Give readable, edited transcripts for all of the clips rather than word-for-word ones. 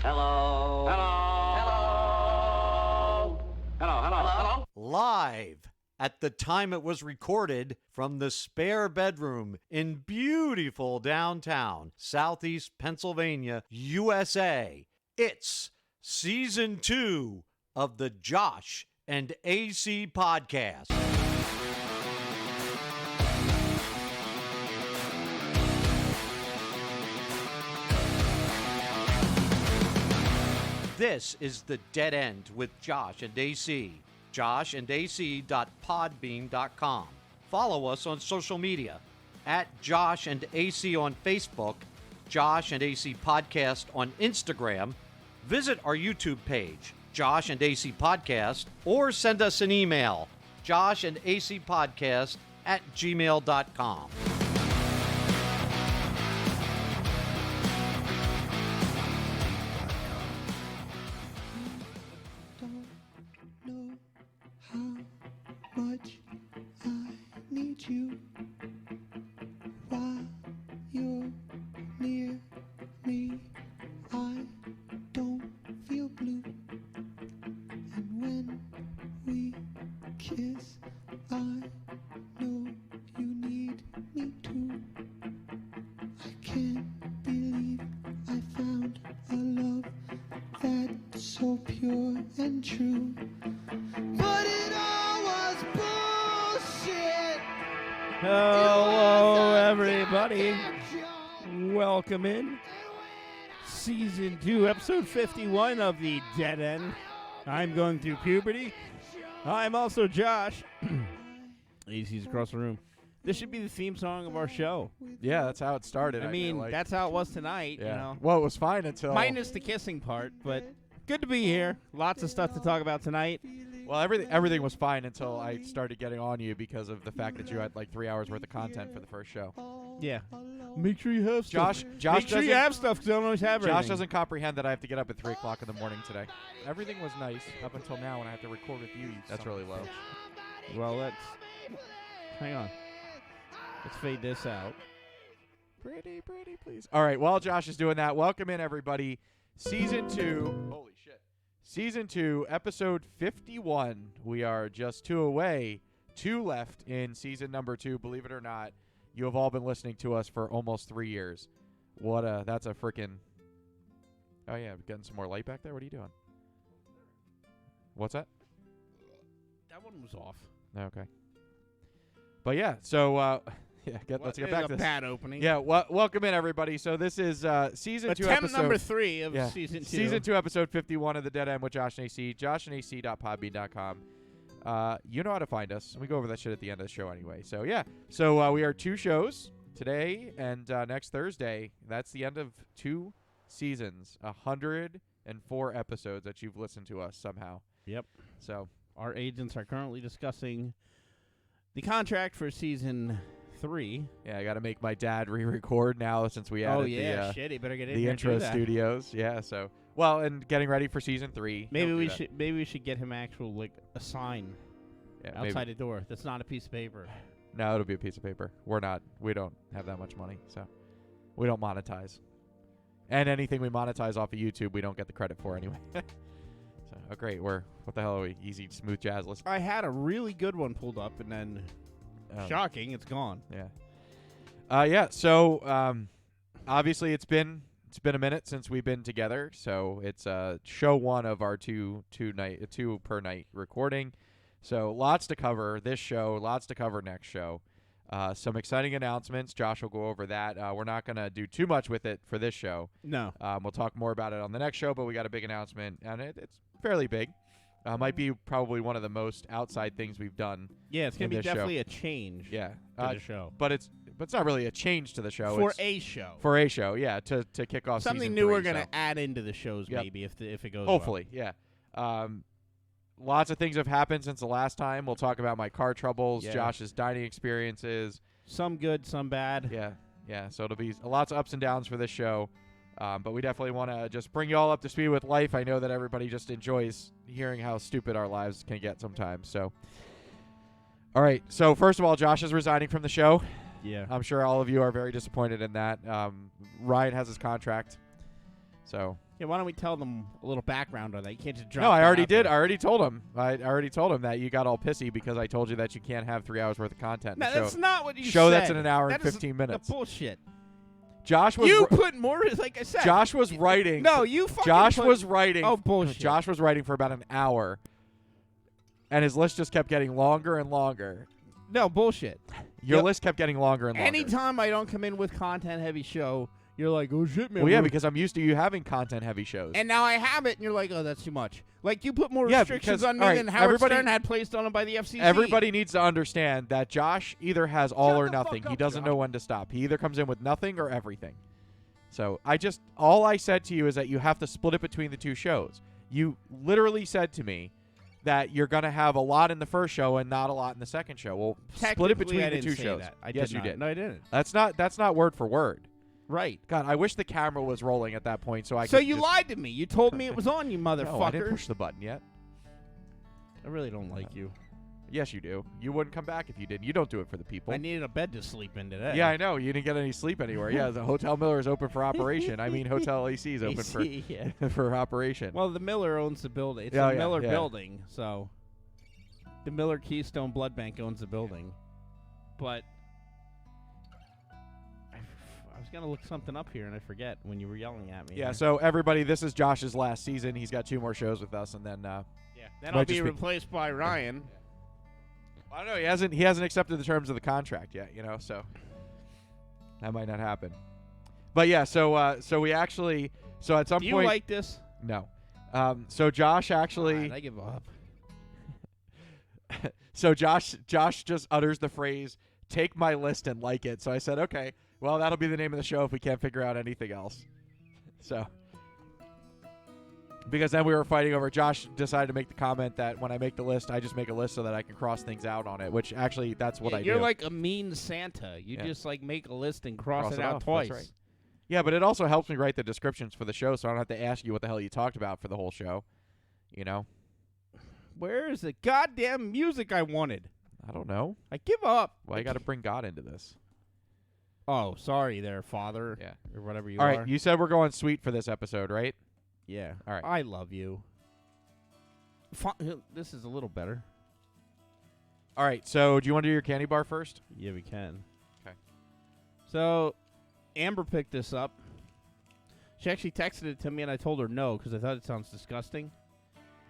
Hello. Hello. Hello. Hello. Hello. Hello. Live at the time it was recorded from the spare bedroom in beautiful downtown Southeast Pennsylvania, USA. It's Season 2 of the Josh and AC podcast. This is The Dead End with Josh and AC. joshandac.podbean.com. Follow us on social media at Josh and AC on Facebook, Josh and AC Podcast on Instagram. Visit our YouTube page, Josh and AC Podcast, or send us an email, joshandacpodcast@gmail.com. Much I need you while you're near me. I don't feel blue, and when we kiss, I know you need me too. I can't believe I found a love that's so pure and true, but it all was bullshit. Hello, everybody. Welcome in. Season 2, Episode 51 of The Dead End. I'm going through puberty. I'm also Josh. AC's across the room. This should be the theme song of our show. Yeah, that's how it started. I mean, that's how it was tonight, yeah. you know. Well, it was fine until... Minus the kissing part, but good to be here. Lots of stuff to talk about tonight. Well, everything was fine until I started getting on you because of the fact that you had like 3 hours worth of content for the first show. Yeah. Make sure you have stuff. Josh Make sure you have stuff because I don't always have Josh everything. doesn't comprehend that I have to get up at 3 o'clock in the morning today. Everything was nice up until now when I have to record with you. That's really low. Well, let's... Hang on. Let's fade this out. Pretty, please. All right, while Josh is doing that, welcome in, everybody. Season 2. Holy shit. Season 2, Episode 51. We are just 2 away. 2 left in season number 2. Believe it or not, you have all been listening to us for almost 3 years. That's a freaking... Oh, yeah, getting some more light back there? What are you doing? What's that? That one was off. Okay. But yeah, so... let's get back to this. Bad opening. Yeah, welcome in, everybody. So this is season 2 Attempt episode... number 3 of season 2. Season 2, episode 51 of The Dead End with Josh and AC. joshandac.podbean.com. You know how to find us. We go over that shit at the end of the show anyway. So, yeah. So, we are 2 shows today and next Thursday. That's the end of 2 seasons. 104 episodes that you've listened to us somehow. Yep. So, our agents are currently discussing the contract for season 3. Yeah, I got to make my dad re-record now since we added shit, he better get in the there intro and do that. studios. Yeah, so and getting ready for season 3. Maybe we should get him actual a sign outside the door. That's not a piece of paper. No, it'll be a piece of paper. We don't have that much money, so we don't monetize. And anything we monetize off of YouTube, we don't get the credit for anyway. So, great. What the hell are we? Easy, smooth jazz. I had a really good one pulled up, and then shocking, it's gone. Yeah. So obviously it's been a minute since we've been together. So it's show 1 of our two per night recording. So lots to cover this show, lots to cover next show. Some exciting announcements. Josh will go over that. We're not going to do too much with it for this show. No. We'll talk more about it on the next show, but we got a big announcement, and it's fairly big. Might be probably one of the most outside things we've done. Yeah, it's going to be show. definitely a change to the show. But it's not really a change to the show. For a show. For a show, yeah, to kick off something season new 3, we're going to add into the shows maybe if it goes hopefully, well. Yeah. Lots of things have happened since the last time. We'll talk about my car troubles, Josh's dining experiences. Some good, some bad. Yeah. So it'll be lots of ups and downs for this show. But we definitely want to just bring you all up to speed with life. I know that everybody just enjoys hearing how stupid our lives can get sometimes. So, all right. So first of all, Josh is resigning from the show. Yeah. I'm sure all of you are very disappointed in that. Ryan has his contract. So Yeah, why don't we tell them a little background on that? You can't just drop No, I that already out did. there. I already told him. I already told him that you got all pissy because I told you that you can't have 3 hours worth of content. in No, the show. that's not what you show said. that's in an hour and That is 15 minutes. Bullshit. Josh was You put more, like I said. Josh was writing. No, you fucking Josh put, was writing. Oh, bullshit. Josh was writing for about an hour, and his list just kept getting longer and longer. No, bullshit. Your list kept getting longer and longer. Anytime I don't come in with content-heavy show, you're like, oh, shit, man. Well, yeah, because I'm used to you having content-heavy shows. And now I have it, and you're like, oh, that's too much. Like, you put more Yeah, restrictions because- on me all right, than Howard everybody- Stern had placed on him by the FCC. Everybody needs to understand that Josh either has all or nothing. He up, doesn't Josh. know when to stop. He either comes in with nothing or everything. So all I said to you is that you have to split it between the two shows. You literally said to me that you're going to have a lot in the first show and not a lot in the second show. Well, split it Technically, between I the didn't two say shows. that. Yes, did you not. did. No, I didn't. That's not word for word. Right. God, I wish the camera was rolling at that point so I So could you just- lied to me. You told me it was on, you motherfucker. No, I didn't push the button yet. I really don't like you. Yes, you do. You wouldn't come back if you did. You don't do it for the people. I needed a bed to sleep in today. Yeah, I know. You didn't get any sleep anywhere. Yeah, the Hotel Miller is open for operation. I mean, Hotel AC is open AC, yeah. for operation. Well, the Miller owns the building. It's Yeah, a yeah, Miller yeah. building, so the Miller Keystone Blood Bank owns the building. But I was gonna look something up here and I forget when you were yelling at me. yeah, here. so everybody, this is Josh's last season. He's got 2 more shows with us, and then yeah. Then might I'll be just be- replaced by Ryan. I don't know. He hasn't accepted the terms of the contract yet. So that might not happen. But yeah, so we actually at some Do you point like this? no. So Josh actually. God, I give up. So Josh just utters the phrase, "Take my list and like it." So I said, "Okay, well that'll be the name of the show if we can't figure out anything else." So because then we were fighting over. Josh decided to make the comment that when I make the list, I just make a list so that I can cross things out on it. Which actually, that's what I do. You're like a mean Santa. You Yeah. just like make a list and cross it off. out That's twice. right. Yeah, but it also helps me write the descriptions for the show, so I don't have to ask you what the hell you talked about for the whole show. You know, Where is the goddamn music I wanted? I don't know. I give up. Why you got to bring God into this? Oh, sorry there, Father. Yeah. Or whatever you All are. right, you said we're going sweet for this episode, right? Yeah. All right. I love you. This is a little better. All right, so do you want to do your candy bar first? Yeah, we can. Okay. So, Amber picked this up. She actually texted it to me, and I told her no because I thought it sounds disgusting.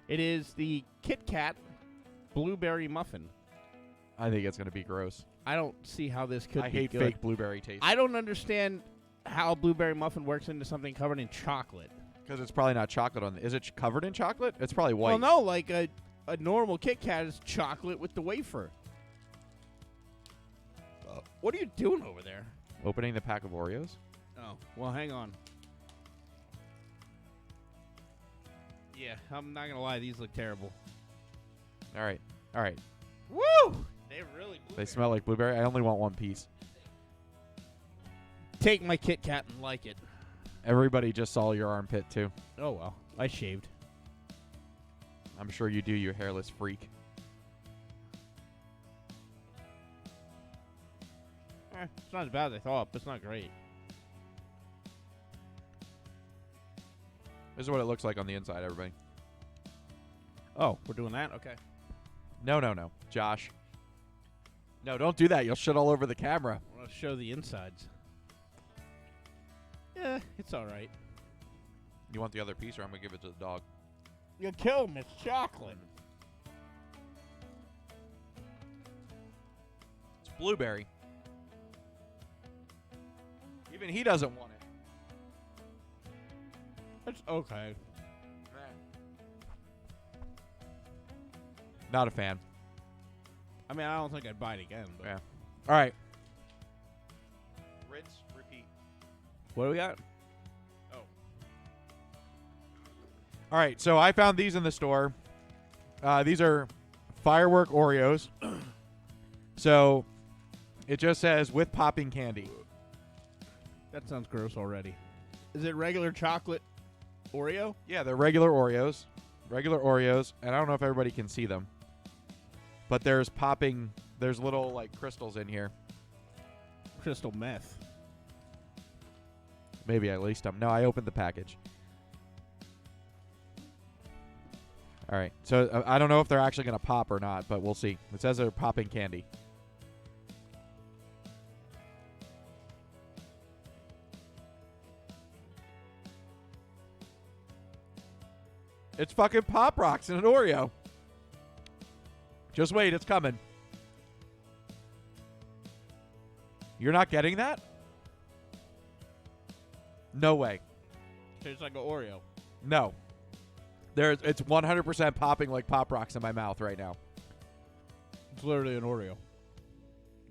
It is the Kit Kat blueberry muffin. I think it's going to be gross. I don't see how this could I be hate good. fake blueberry taste. I don't understand how a blueberry muffin works into something covered in chocolate. Because it's probably not chocolate on. Is it covered in chocolate? It's probably white. Well, no, like a normal Kit Kat is chocolate with the wafer. What are you doing over there? Opening the pack of Oreos. Oh, well, hang on. Yeah, I'm not going to lie. These look terrible. All right. All right. Woo! They really They smell like blueberry. I only want one piece. Take my Kit Kat and like it. Everybody just saw your armpit, too. Oh, well. I shaved. I'm sure you do, you hairless freak. It's not as bad as I thought, but it's not great. This is what it looks like on the inside, everybody. Oh, we're doing that? Okay. No. Josh. No, don't do that. You'll shit all over the camera. I want to show the insides. Yeah, it's all right. You want the other piece, or I'm going to give it to the dog? You killed him. It's chocolate. It's blueberry. Even he doesn't want it. It's okay. Not a fan. I mean, I don't think I'd buy it again. But Yeah. All right. Rinse, repeat. What do we got? All right, so I found these in the store. These are firework Oreos. So it just says with popping candy. That sounds gross already. Is it regular chocolate Oreo? Yeah, they're regular Oreos. Regular Oreos. And I don't know if everybody can see them. But there's little like crystals in here. Crystal meth. Maybe I laced them. No, I opened the package. All right. So I don't know if they're actually going to pop or not, but we'll see. It says they're popping candy. It's fucking Pop Rocks and an Oreo. Just wait, it's coming. You're not getting that? No way. Tastes like an Oreo. No. It's 100% popping like Pop Rocks in my mouth right now. It's literally an Oreo.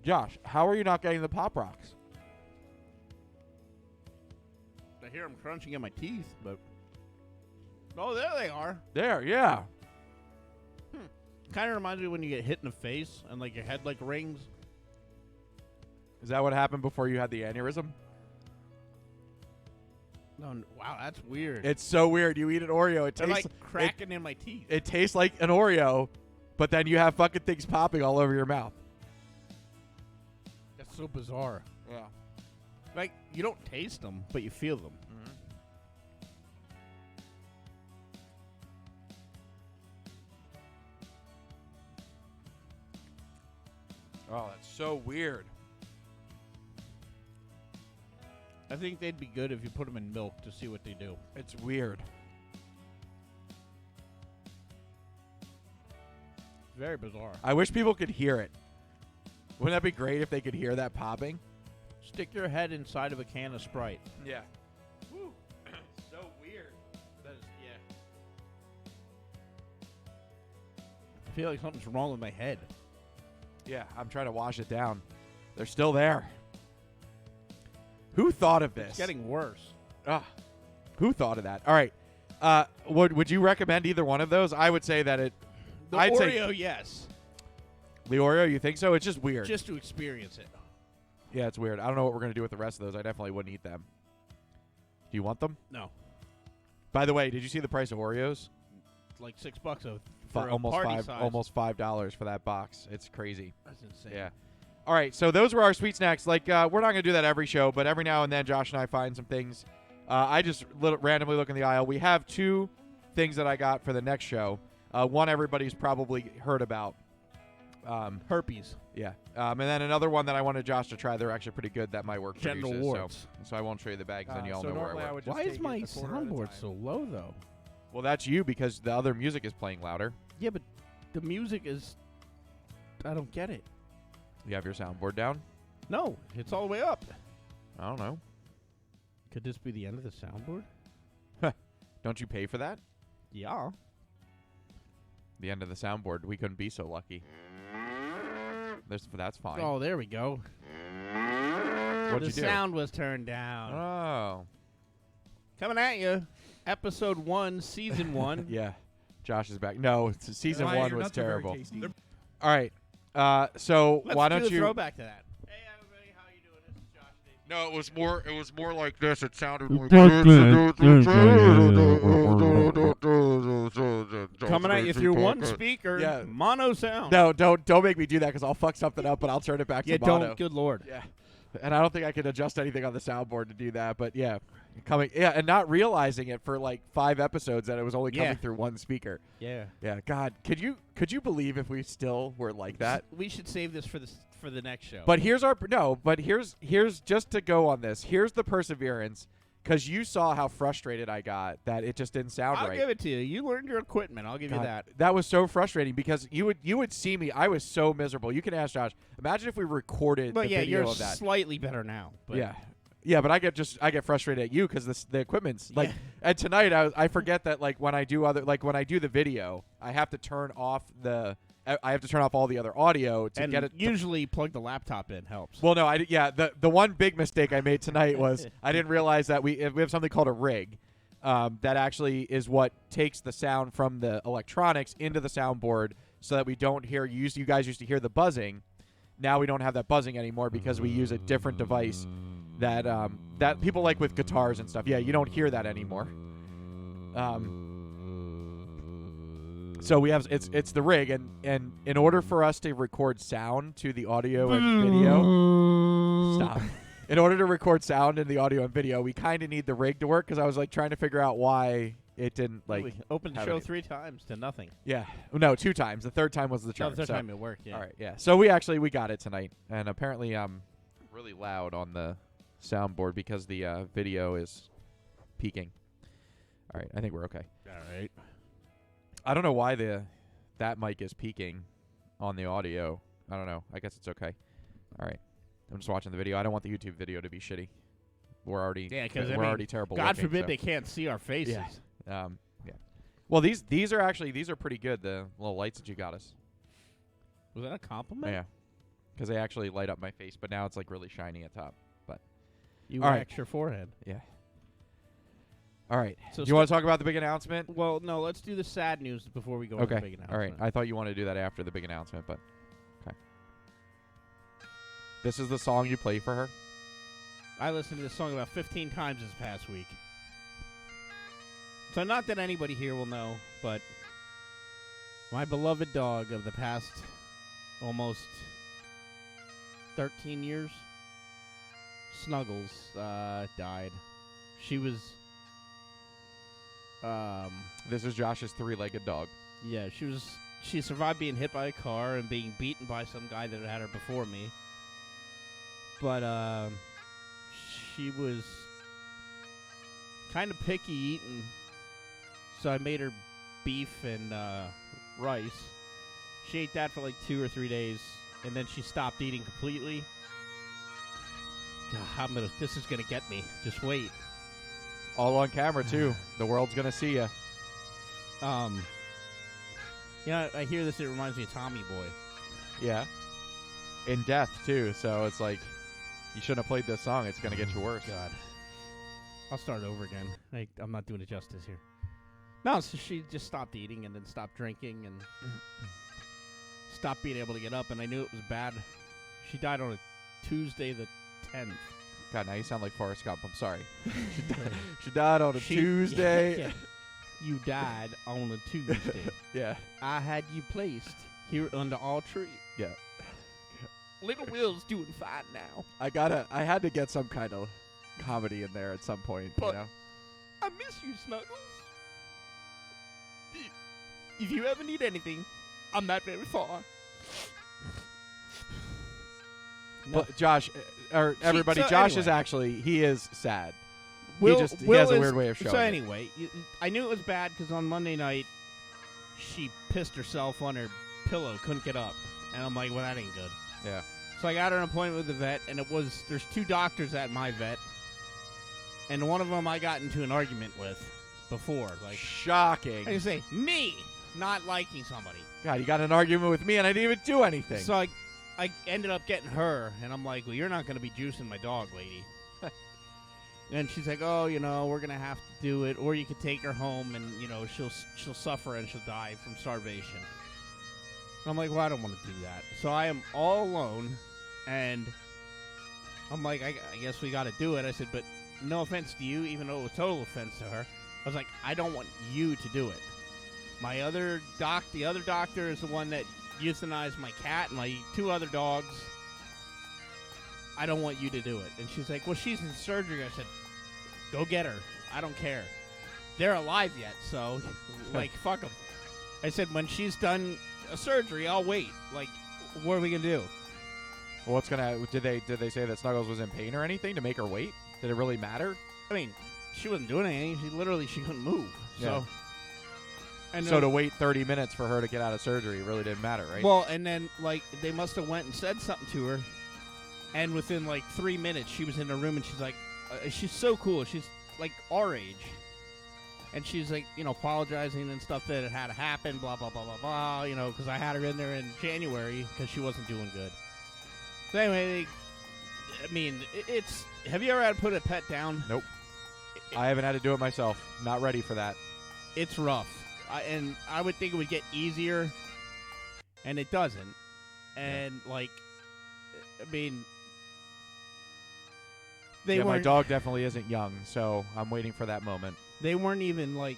Josh, how are you not getting the Pop Rocks? I hear them crunching in my teeth, but... Oh, there they are. There, yeah. Kind of reminds me when you get hit in the face and like your head like rings. Is that what happened before you had the aneurysm? No, wow, that's weird. It's so weird. You eat an Oreo, it They're tastes like cracking in my teeth. it tastes like an Oreo, but then you have fucking things popping all over your mouth. That's so bizarre. Yeah. Like, you don't taste them, but you feel them. Oh, that's so weird. I think they'd be good if you put them in milk to see what they do. It's weird. Very bizarre. I wish people could hear it. Wouldn't that be great if they could hear that popping? Stick your head inside of a can of Sprite. Yeah. Woo. So weird. That is, yeah. I feel like something's wrong with my head. Yeah, I'm trying to wash it down. They're still there. Who thought of this? It's getting worse. Who thought of that? All right. Would you recommend either one of those? I would say that I'd Oreo, say yes. the Oreo. You think so? It's just weird. Just to experience it. Yeah, it's weird. I don't know what we're gonna do with the rest of those. I definitely wouldn't eat them. Do you want them? No. By the way, did you see the price of Oreos? Like $6 for a Almost party size. almost $5 for that box. It's crazy. That's insane. Yeah. All right, so those were our sweet snacks. Like, we're not going to do that every show, but every now and then Josh and I find some things. I just randomly look in the aisle. We have two things that I got for the next show. One everybody's probably heard about. Herpes. Yeah. And then another one that I wanted Josh to try. They're actually pretty good. That my work Genital produces. warts. So I won't show you the bag, then you all So know where normally I I work. would just Why take is it my a quarter at a soundboard time. so low, though? Well, that's you because the other music is playing louder. Yeah, but the music is... I don't get it. You have your soundboard down? No, it's all the way up. I don't know. Could this be the end of the soundboard? Don't you pay for that? Yeah. The end of the soundboard. We couldn't be so lucky. That's fine. Oh, there we go. What'd the you do? sound was turned down. Oh. Coming at you. Episode 1, Season 1. Yeah. Josh is back. No, season Ryan, 1 your was nuts are very terrible. tasty. All right. So Let's why do don't the you? throwback to that. Hey, everybody, how you doing? This is Josh. No, it was more like this. It sounded like Coming at you through one speaker. Yeah. Mono sound. No, don't make me do that because I'll fuck something up, but I'll turn it back Yeah, to mono. don't. Good Lord. Yeah. And I don't think I can adjust anything on the soundboard to do that, but yeah. And not realizing it for like 5 episodes that it was only coming through one speaker. Yeah. Yeah, God, could you believe if we still were like that? We should save this for the next show. But here's just to go on this. Here's the perseverance, because you saw how frustrated I got that it just didn't sound I'll right. give it to you. You learned your equipment. I'll give you God, that. That was so frustrating because you would see me. I was so miserable. You can ask Josh. Imagine if we recorded But the yeah, video you're of that. slightly better now. But Yeah, but I get frustrated at you because the equipment's like. And tonight I forget that like when I do the video, I have to turn off all the other audio to and get it. usually plug the laptop in helps. Well, no, the one big mistake I made tonight was I didn't realize that we have something called a rig, that actually is what takes the sound from the electronics into the soundboard so that we don't hear. You guys used to hear the buzzing. Now we don't have that buzzing anymore because we use a different device that people like with guitars and stuff. Yeah, you don't hear that anymore. So we have it's the rig, and in order for us to record sound to the audio and video, stop. In order to record sound in the audio and video, we kind of need the rig to work because I was like trying to figure out why it didn't like we opened the have show any- 3 times to nothing. Yeah, no, 2 times. The third time was the No, charm. the third so- time it worked. Yeah. All right, yeah. So we got it tonight, and apparently really loud on the soundboard because the video is peaking. All right, I think we're okay. All right. I don't know why that mic is peaking on the audio. I don't know. I guess it's okay. All right, I'm just watching the video. I don't want the YouTube video to be shitty. We're already we're already terrible. God looking, forbid so. they can't see our faces. Yeah. Yeah. Well, these are pretty good. The little lights that you got us. Was that a compliment? Yeah. Because they actually light up my face, but now it's like really shiny at top. But You All right. waxed your forehead. yeah. All right. So Do you want to talk about the big announcement? Well, no. Let's do the sad news before we go into the Okay. big announcement. All right. I thought you wanted to do that after the big announcement, but okay. This is the song you play for her? I listened to this song about 15 times this past week. So not that anybody here will know, but my beloved dog of the past almost 13 years, Snuggles, died. She was, This is Josh's 3-legged dog. yeah, she survived being hit by a car and being beaten by some guy that had her before me. But, she was kind of picky eating, so I made her beef and rice. She ate that for like 2 or 3 days, and then she stopped eating completely. God, this is gonna get me. Just wait. All on camera, too. The world's going to see you. I hear this. It reminds me of Tommy Boy. Yeah. In death, too. So it's like, you shouldn't have played this song. It's going to get you worse. God, I'll start over again. I'm not doing it justice here. No, so she just stopped eating and then stopped drinking and stopped being able to get up, and I knew it was bad. She died on a Tuesday the 10th. God, now you sound like Forrest Gump. I'm sorry. She died on a Tuesday. Yeah. You died on a Tuesday. Yeah. I had you placed here under our tree. Yeah. Little Will's doing fine now. I had to get some kind of comedy in there at some point, But- you know? I miss you, Snuggles. If you ever need anything, I'm not very far. But Josh, or everybody, so Josh anyway. is actually, he is sad. Will he has a weird way of showing So it. anyway, I knew it was bad because on Monday night, she pissed herself on her pillow, couldn't get up. And I'm like, well, that ain't good. Yeah. So I got her an appointment with the vet, and there's 2 doctors at my vet. And one of them I got into an argument with before. Like, Shocking. I can say, me not liking somebody. God, you got in an argument with me and I didn't even do anything. So I ended up getting her, and I'm like, well, you're not going to be juicing my dog, lady. And she's like, oh, we're going to have to do it, or you could take her home and, she'll suffer and she'll die from starvation. And I'm like, well, I don't want to do that. So I am all alone, and I'm like, I guess we got to do it. I said, but no offense to you, even though it was total offense to her. I was like, I don't want you to do it. The other doctor is the one that euthanized my cat and my 2 other dogs. I don't want you to do it. And she's like, well, she's in surgery. I said, go get her. I don't care. They're alive yet, so, fuck them. I said, when she's done a surgery, I'll wait. Like, what are we going to do? What's gonna? Did they say that Snuggles was in pain or anything to make her wait? Did it really matter? I mean, she wasn't doing anything. She couldn't move. Yeah. So, and So to wait 30 minutes for her to get out of surgery really didn't matter, right? well, and then, they must have went and said something to her. And within, 3 minutes, she was in her room, and she's like, she's so cool. She's, our age. And she's, apologizing and stuff that it had to happen, blah, blah, blah, blah, blah, because I had her in there in January because she wasn't doing good. So anyway, have you ever had to put a pet down? Nope. I haven't had to do it myself. Not ready for that. It's rough. And I would think it would get easier, and it doesn't. And, my dog definitely isn't young, so I'm waiting for that moment. They weren't even,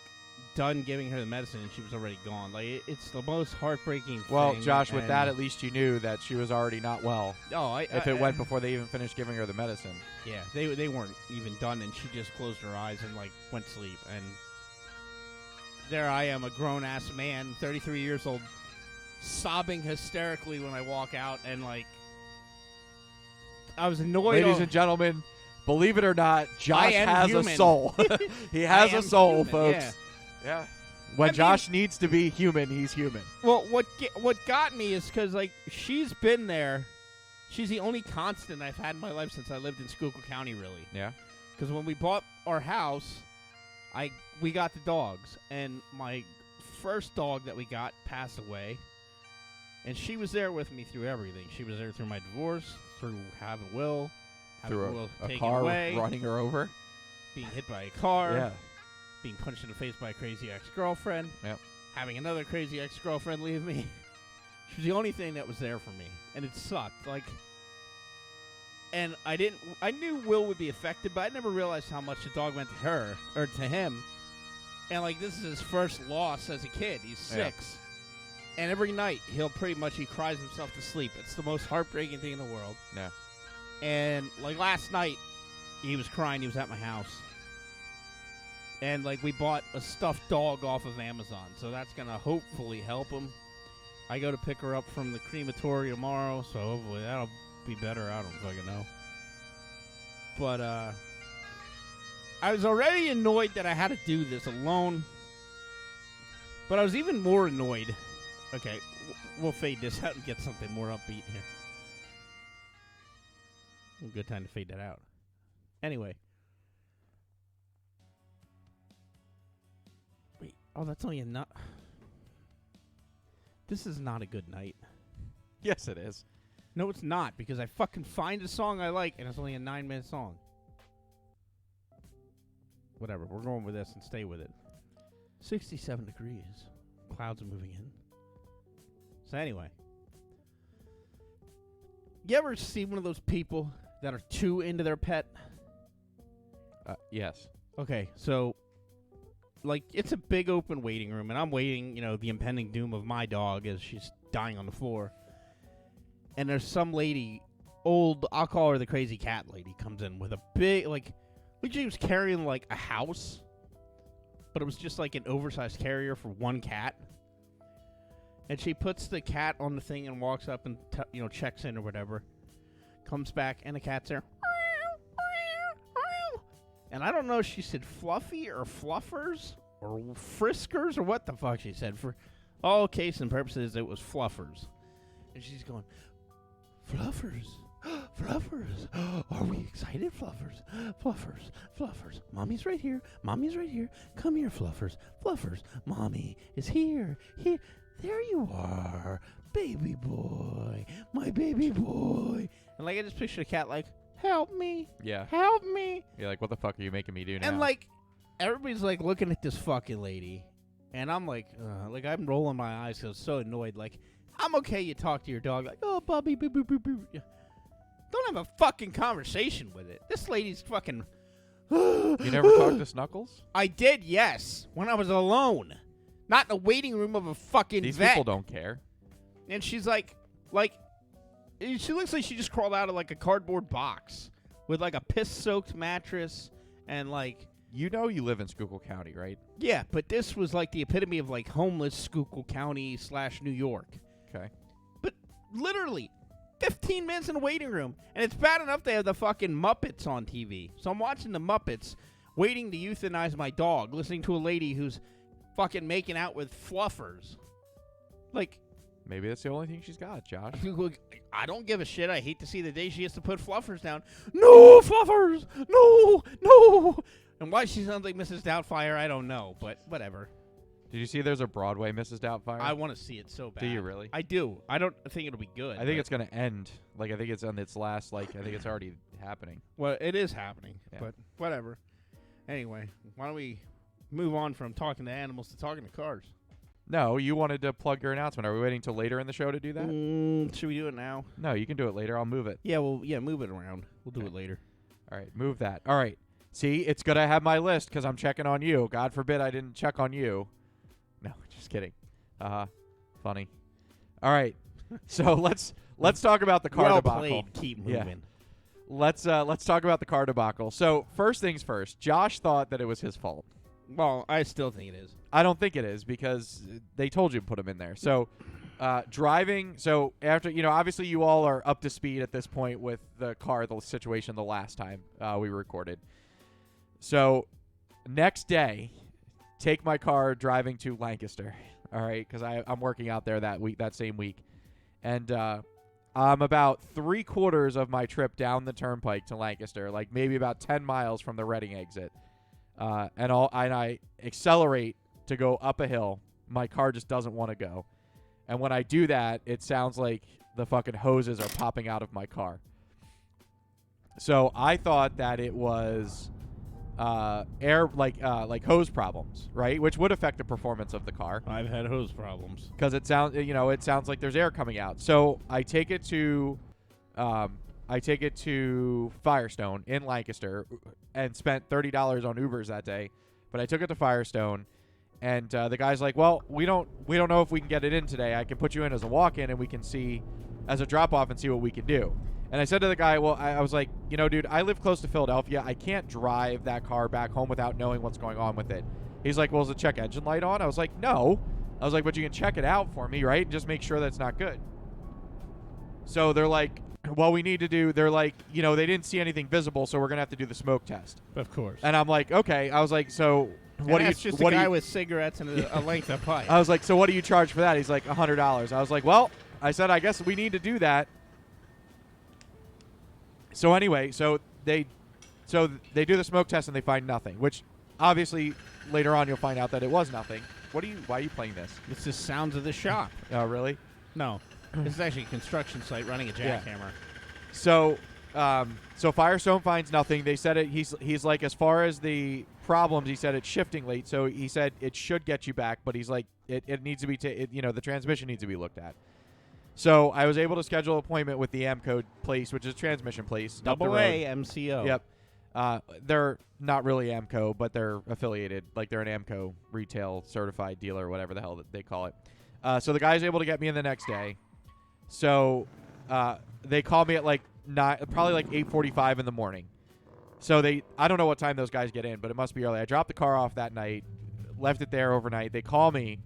done giving her the medicine, and she was already gone. It's the most heartbreaking thing. Well, Josh, with and- that, at least you knew that she was already not well. Oh, If it went before they even finished giving her the medicine. Yeah, they weren't even done, and she just closed her eyes and, went to sleep. And there I am, a grown-ass man, 33 years old, sobbing hysterically when I walk out, and, like, I was annoyed. Ladies and gentlemen, believe it or not, Josh has human. a soul. He has I a am soul, human, folks. Yeah. When Josh needs to be human, he's human. Well, what got me is because, like, she's been there. She's the only constant I've had in my life since I lived in Schuylkill County, really. Yeah. Because when we bought our house, we got the dogs, and my first dog that we got passed away, and she was there with me through everything. She was there through my divorce, through having Will Through a taken car away, running her over. being hit by a car, Yeah. being punched in the face by a crazy ex-girlfriend, Yep. having another crazy ex-girlfriend leave me. She was the only thing that was there for me, and it sucked. Like, and I knew Will would be affected, but I never realized how much the dog meant to her or to him. And like, this is his first loss as a kid. He's 6, and every night he cries himself to sleep. It's the most heartbreaking thing in the world. Yeah. And like last night, he was crying. He was at my house. And, like, we bought a stuffed dog off of Amazon, so that's going to hopefully help him. I go to pick her up from the crematory tomorrow, so hopefully that'll be better. I don't fucking know. But, I was already annoyed that I had to do this alone. But I was even more annoyed. Okay, we'll fade this out and get something more upbeat here. Good time to fade that out. Anyway. Oh, that's only a nut. This is not a good night. Yes, it is. No, it's not, because I fucking find a song I like, and it's only a 9-minute song. Whatever, we're going with this and stay with it. 67 degrees. Clouds are moving in. So anyway. You ever see one of those people that are too into their pet? Yes. Okay, so... like, it's a big open waiting room, and I'm waiting, the impending doom of my dog as she's dying on the floor. And there's some lady, I'll call her the crazy cat lady, comes in with a big, like she was carrying, like, a house, but it was just, like, an oversized carrier for one cat. And she puts the cat on the thing and walks up and, checks in or whatever. Comes back, and the cat's there. And I don't know if she said fluffy or fluffers or friskers or what the fuck she said. For all case and purposes, it was fluffers. And she's going, fluffers, fluffers. Are we excited, fluffers? Fluffers, fluffers. Mommy's right here. Mommy's right here. Come here, fluffers, fluffers. Mommy is here. Here. There you are. Baby boy. My baby boy. And like, I just picture the cat like, help me. Yeah. Help me. You're like, what the fuck are you making me do now? And, like, everybody's, like, looking at this fucking lady. And I'm like, I'm rolling my eyes because I'm so annoyed. Like, I'm okay you talk to your dog. Like, oh, Bubby, boo, boo, boo, boo. Don't have a fucking conversation with it. This lady's fucking... You never talked to Snuggles? I did, yes. When I was alone. Not in the waiting room of a fucking These vet. people don't care. And she's like, she looks like she just crawled out of, like, a cardboard box with, like, a piss-soaked mattress and, like... You know you live in Schuylkill County, right? Yeah, but this was, like, the epitome of, like, homeless Schuylkill County / New York. Okay. But literally 15 minutes in the waiting room, and it's bad enough they have the fucking Muppets on TV. So I'm watching the Muppets, waiting to euthanize my dog, listening to a lady who's fucking making out with fluffers. Like... Maybe that's the only thing she's got, Josh. I don't give a shit. I hate to see the day she has to put fluffers down. No fluffers! No! No! And why she sounds like Mrs. Doubtfire, I don't know, but whatever. Did you see there's a Broadway Mrs. Doubtfire? I want to see it so bad. Do you really? I do. I don't think it'll be good. I think it's going to end. Like, I think it's on its last, I think it's already happening. Well, it is happening, Yeah. but whatever. Anyway, why don't we move on from talking to animals to talking to cars? No, you wanted to plug your announcement. Are we waiting till later in the show to do that? Should we do it now? No, you can do it later. I'll move it. Yeah, move it around. We'll do it later. All right, move that. All right. See, it's good I have my list because I'm checking on you. God forbid I didn't check on you. No, just kidding. Funny. All right. So let's talk about the car well debacle. Played. Keep moving. Yeah. Let's talk about the car debacle. So first things first. Josh thought that it was his fault. Well, I still think it is. I don't think it is because they told you to put them in there. So driving. So after, obviously you all are up to speed at this point with the situation the last time we recorded. So next day, take my car driving to Lancaster. All right, because I'm working out there that same week, and I'm about 3/4 of my trip down the turnpike to Lancaster, like maybe about 10 miles from the Reading exit, and I accelerate to go up a hill. My car just doesn't want to go, and when I do that, it sounds like the fucking hoses are popping out of my car. So I thought that it was air like hose problems, right? Which would affect the performance of the car. I've had hose problems Because it sounds like there's air coming out. So I take it to Firestone in Lancaster and spent $30 on Ubers that day. But I took it to Firestone, and the guy's like, "Well, we don't know if we can get it in today. I can put you in as a walk-in, and we can see as a drop-off and see what we can do." And I said to the guy, well, I was like, dude, I live close to Philadelphia. I can't drive that car back home without knowing what's going on with it. He's like, well, is the check engine light on? I was like, no. I was like, but you can check it out for me, right? Just make sure that it's not good. So they're like, well, we need to do, they're like, they didn't see anything visible, so we're going to have to do the smoke test. of course. And I'm like, okay. I was like, so what do you... That's just a guy with cigarettes and a length of pipe. I was like, so what do you charge for that? He's like, $100. I was like, well, I said, I guess we need to do that. So anyway, so they do the smoke test and they find nothing, which obviously later on you'll find out that it was nothing. Why are you playing this? It's the sounds of the shop. Oh, really? No. This is actually a construction site running a jackhammer. Yeah. So Firestone finds nothing. They said it. He's like, as far as the problems, he said it's shifting late. So he said it should get you back, but he's like, it needs to be, the transmission needs to be looked at. So I was able to schedule an appointment with the AMCO place, which is a transmission place. Double A MCO. Yep. They're not really AMCO, but they're affiliated. Like they're an AMCO retail certified dealer, whatever the hell that they call it. So the guy's able to get me in the next day. So they called me at probably like 8:45 in the morning. So I don't know what time those guys get in, but it must be early. I dropped the car off that night, left it there overnight. They call me,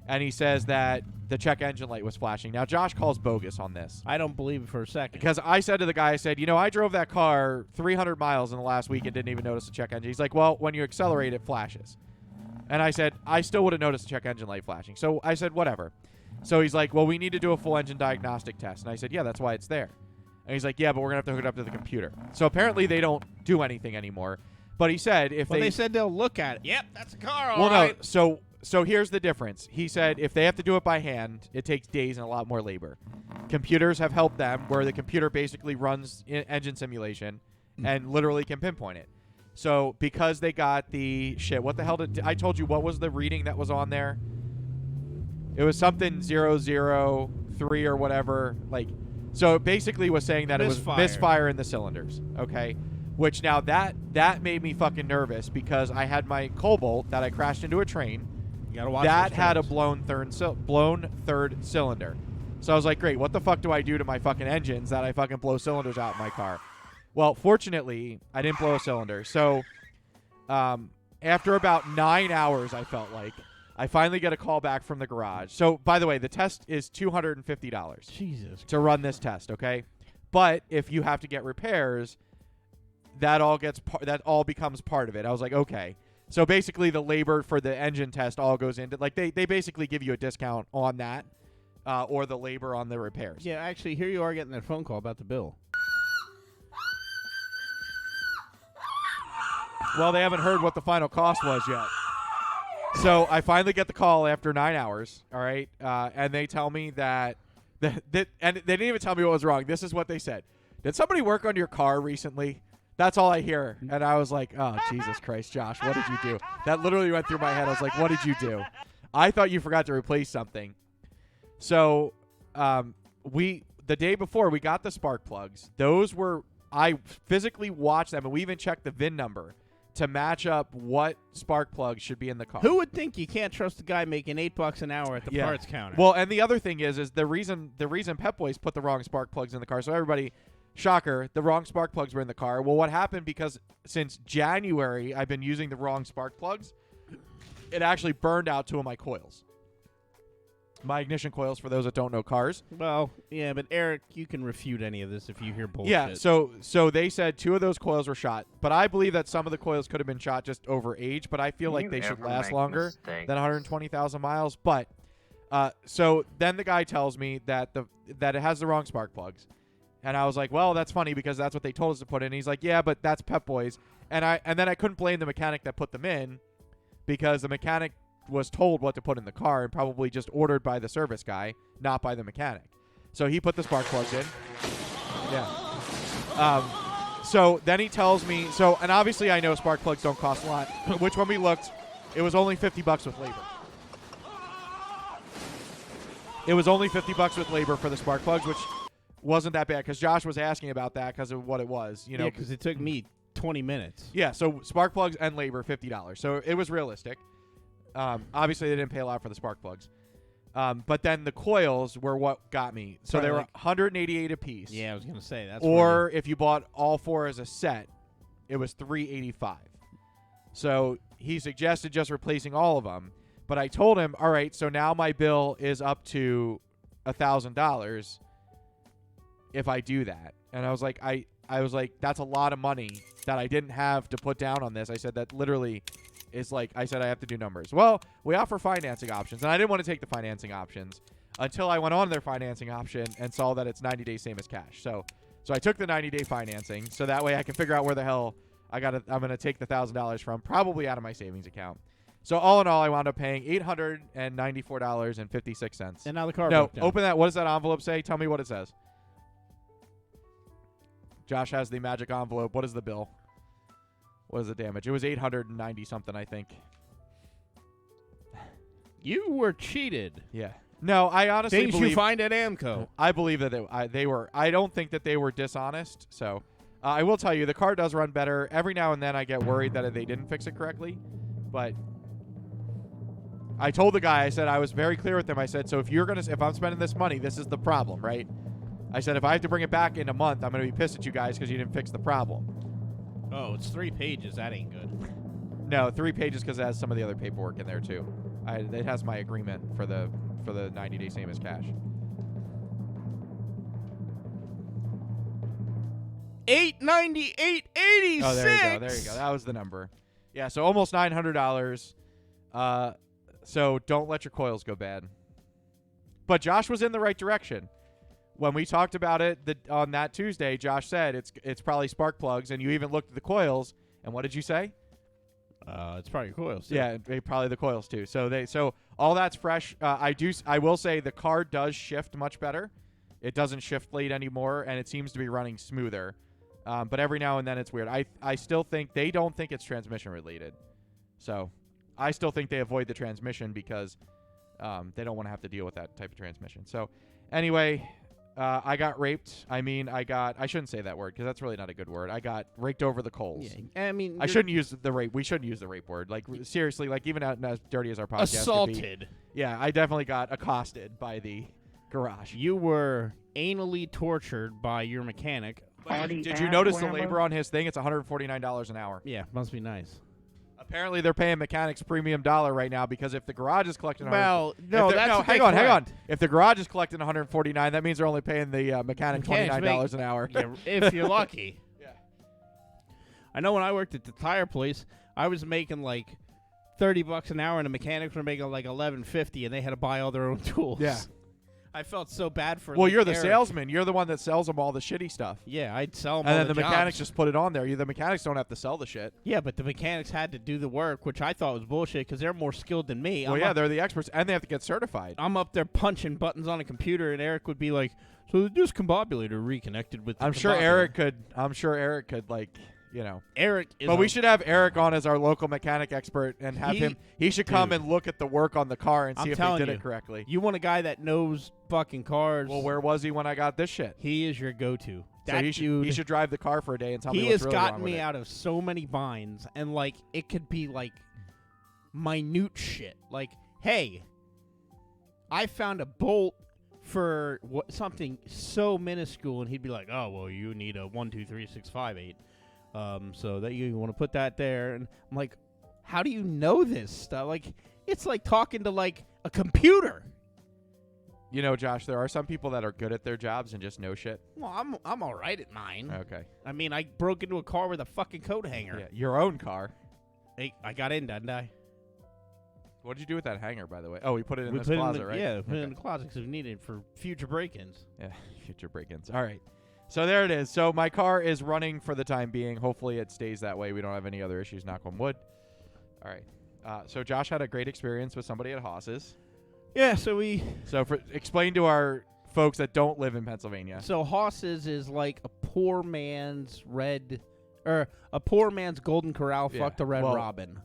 and he says that the check engine light was flashing. Now, Josh calls bogus on this. I don't believe it for a second. Because I said to the guy, I drove that car 300 miles in the last week and didn't even notice the check engine. He's like, well, when you accelerate, it flashes. And I said, I still would have noticed the check engine light flashing. So I said, whatever. So he's like, well, we need to do a full engine diagnostic test. And I said, yeah, that's why it's there. And he's like, yeah, but we're going to have to hook it up to the computer. So apparently they don't do anything anymore. But he said if they said they'll look at it. Yep, that's a car, all well, right. No, so here's the difference. He said if they have to do it by hand, it takes days and a lot more labor. Computers have helped them where the computer basically runs engine simulation and literally can pinpoint it. So because they got the shit, what the hell did I told you what was the reading that was on there? It was something 003 or whatever. So it basically was saying that it was misfire in the cylinders. Okay. Which now that made me fucking nervous because I had my Cobalt that I crashed into a train. You gotta watch that had a blown third cylinder. So I was like, great, what the fuck do I do to my fucking engines that I fucking blow cylinders out in my car? Well, fortunately, I didn't blow a cylinder. So after about 9 hours, I felt like, I finally get a call back from the garage. So, by the way, the test is $250 Jesus. to run this test, okay? But if you have to get repairs, that all becomes part of it. I was like, okay. So basically the labor for the engine test all goes into, they basically give you a discount on that or the labor on the repairs. Yeah, actually, here you are getting that phone call about the bill. Well, they haven't heard what the final cost was yet. So I finally get the call after 9 hours, all right? And they tell me and they didn't even tell me what was wrong. This is what they said. Did somebody work on your car recently? That's all I hear. And I was like, oh, Jesus Christ, Josh, what did you do? That literally went through my head. I was like, what did you do? I thought you forgot to replace something. So the day before, we got the spark plugs. I physically watched them, and we even checked the VIN number to match up what spark plugs should be in the car. Who would think you can't trust the guy making $8 an hour at the parts counter? Well, and the other thing is the reason Pep Boys put the wrong spark plugs in the car. So everybody... Shocker, the wrong spark plugs were in the car. Well, what happened, because since January I've been using the wrong spark plugs, it actually burned out 2 of my coils. My ignition coils, for those that don't know cars. Well, yeah, but Eric, you can refute any of this if you hear bullshit. Yeah, so they said 2 of those coils were shot, but I believe that some of the coils could have been shot just over age, but I feel like they should last longer than 120,000 miles. But so then the guy tells me that it has the wrong spark plugs. And I was like, well, that's funny because that's what they told us to put in. And he's like, yeah, but that's Pep Boys. And then I couldn't blame the mechanic that put them in because the mechanic was told what to put in the car and probably just ordered by the service guy, not by the mechanic. So he put the spark plugs in. Yeah. So then he tells me, and obviously I know spark plugs don't cost a lot, which when we looked, it was only $50 with labor. It was only $50 with labor for the spark plugs, which wasn't that bad because Josh was asking about that because of what it was. You know, because it took me 20 minutes. Yeah, so spark plugs and labor, $50. So it was realistic. Obviously, they didn't pay a lot for the spark plugs. But then the coils were what got me. So they were 188 a piece. Yeah, I was going to say that's. Or if you bought all 4 as a set, it was $385. So he suggested just replacing all of them. But I told him, all right, so now my bill is up to $1,000 if I do that. And I was like, I was like, that's a lot of money that I didn't have to put down on this. I said that literally is like, I said I have to do numbers. Well, we offer financing options, and I didn't want to take the financing options until I went on their financing option and saw that it's 90 days same as cash. So I took the 90-day financing, so that way I can figure out where the hell I'm going to take the $1,000 from, probably out of my savings account. So all in all, I wound up paying $894.56. And now the car No, broke down. open that. What does that envelope say? Tell me what it says. Josh has the magic envelope. What is the bill? What is the damage? It was 890 something, I think. You were cheated. Yeah. No, I honestly Things believe you find at Amco. I believe that they were. I don't think that they were dishonest. So I will tell you, the car does run better. Every now and then, I get worried that they didn't fix it correctly, but I told the guy, I said, I was very clear with him. I said, so if I'm spending this money, this is the problem, right? I said, if I have to bring it back in a month, I'm going to be pissed at you guys because you didn't fix the problem. Oh, it's 3 pages. That ain't good. No, 3 pages because it has some of the other paperwork in there too. It has my agreement for the 90-day same as cash. $898.86. Oh, there you go. That was the number. Yeah, so almost $900. So don't let your coils go bad. But Josh was in the right direction. When we talked about it on that Tuesday, Josh said it's probably spark plugs, and you even looked at the coils. And what did you say? It's probably coils. Too. Yeah, probably the coils too. So all that's fresh. I will say the car does shift much better. It doesn't shift late anymore, and it seems to be running smoother. But every now and then it's weird. I still think they don't think it's transmission related. So I still think they avoid the transmission because they don't want to have to deal with that type of transmission. So anyway, I got raped. I shouldn't say that word because that's really not a good word. I got raked over the coals. Yeah, I mean, I shouldn't use the rape. We shouldn't use the rape word. Like seriously, like even as dirty as our podcast assaulted. could be, yeah, I definitely got accosted by the garage. You were anally tortured by your mechanic. Did you notice the labor on his thing? It's $149 an hour. Yeah, must be nice. Apparently, they're paying mechanics premium dollar right now because if the garage is collecting, Hang on. If the garage is collecting $149, that means they're only paying the mechanic $29 an hour. Yeah, if you're lucky. Yeah. I know when I worked at the tire place, I was making like $30 an hour, and the mechanics were making like $11.50, and they had to buy all their own tools. Yeah. I felt so bad for. Well, you're the Eric. salesman. You're the one that sells them all the shitty stuff. Yeah, I'd sell them. And all then the jobs. mechanics just put it on there. The mechanics don't have to sell the shit. Yeah, but the mechanics had to do the work, which I thought was bullshit because they're more skilled than me. Well, they're the experts, and they have to get certified. I'm up there punching buttons on a computer, and Eric would be like, "So the discombobulator reconnected with." I'm sure Eric could like. You know, Eric is but we should have Eric on as our local mechanic expert and have him. He should come and look at the work on the car and see if they did it correctly. You want a guy that knows fucking cars. Well, where was he when I got this shit? He is your go-to. So he should drive the car for a day and tell me what's really wrong with it. He has gotten me out of so many binds, and like it could be like minute shit. Like, hey, I found a bolt for something so minuscule, and he'd be like, "Oh, well, you need a 1, 2, 3, 6, 5, 8." So that you want to put that there, and I'm like, how do you know this stuff? Like, it's like talking to, like, a computer. You know, Josh, there are some people that are good at their jobs and just know shit. Well, I'm all right at mine. Okay. I mean, I broke into a car with a fucking coat hanger. Yeah, your own car. Hey, I got in, didn't I? What did you do with that hanger, by the way? Oh, we put it in We this put it closet, in the, right? Yeah, we put it in the closet because we need it for future break-ins. Yeah, future break-ins. All right. So there it is. So my car is running for the time being. Hopefully it stays that way. We don't have any other issues, knock on wood. All right. So Josh had a great experience with somebody at Haas's. Yeah, so Explain to our folks that don't live in Pennsylvania. So Haas's is like a poor man's a poor man's Golden Corral. Yeah, Fuck the Red well, Robin.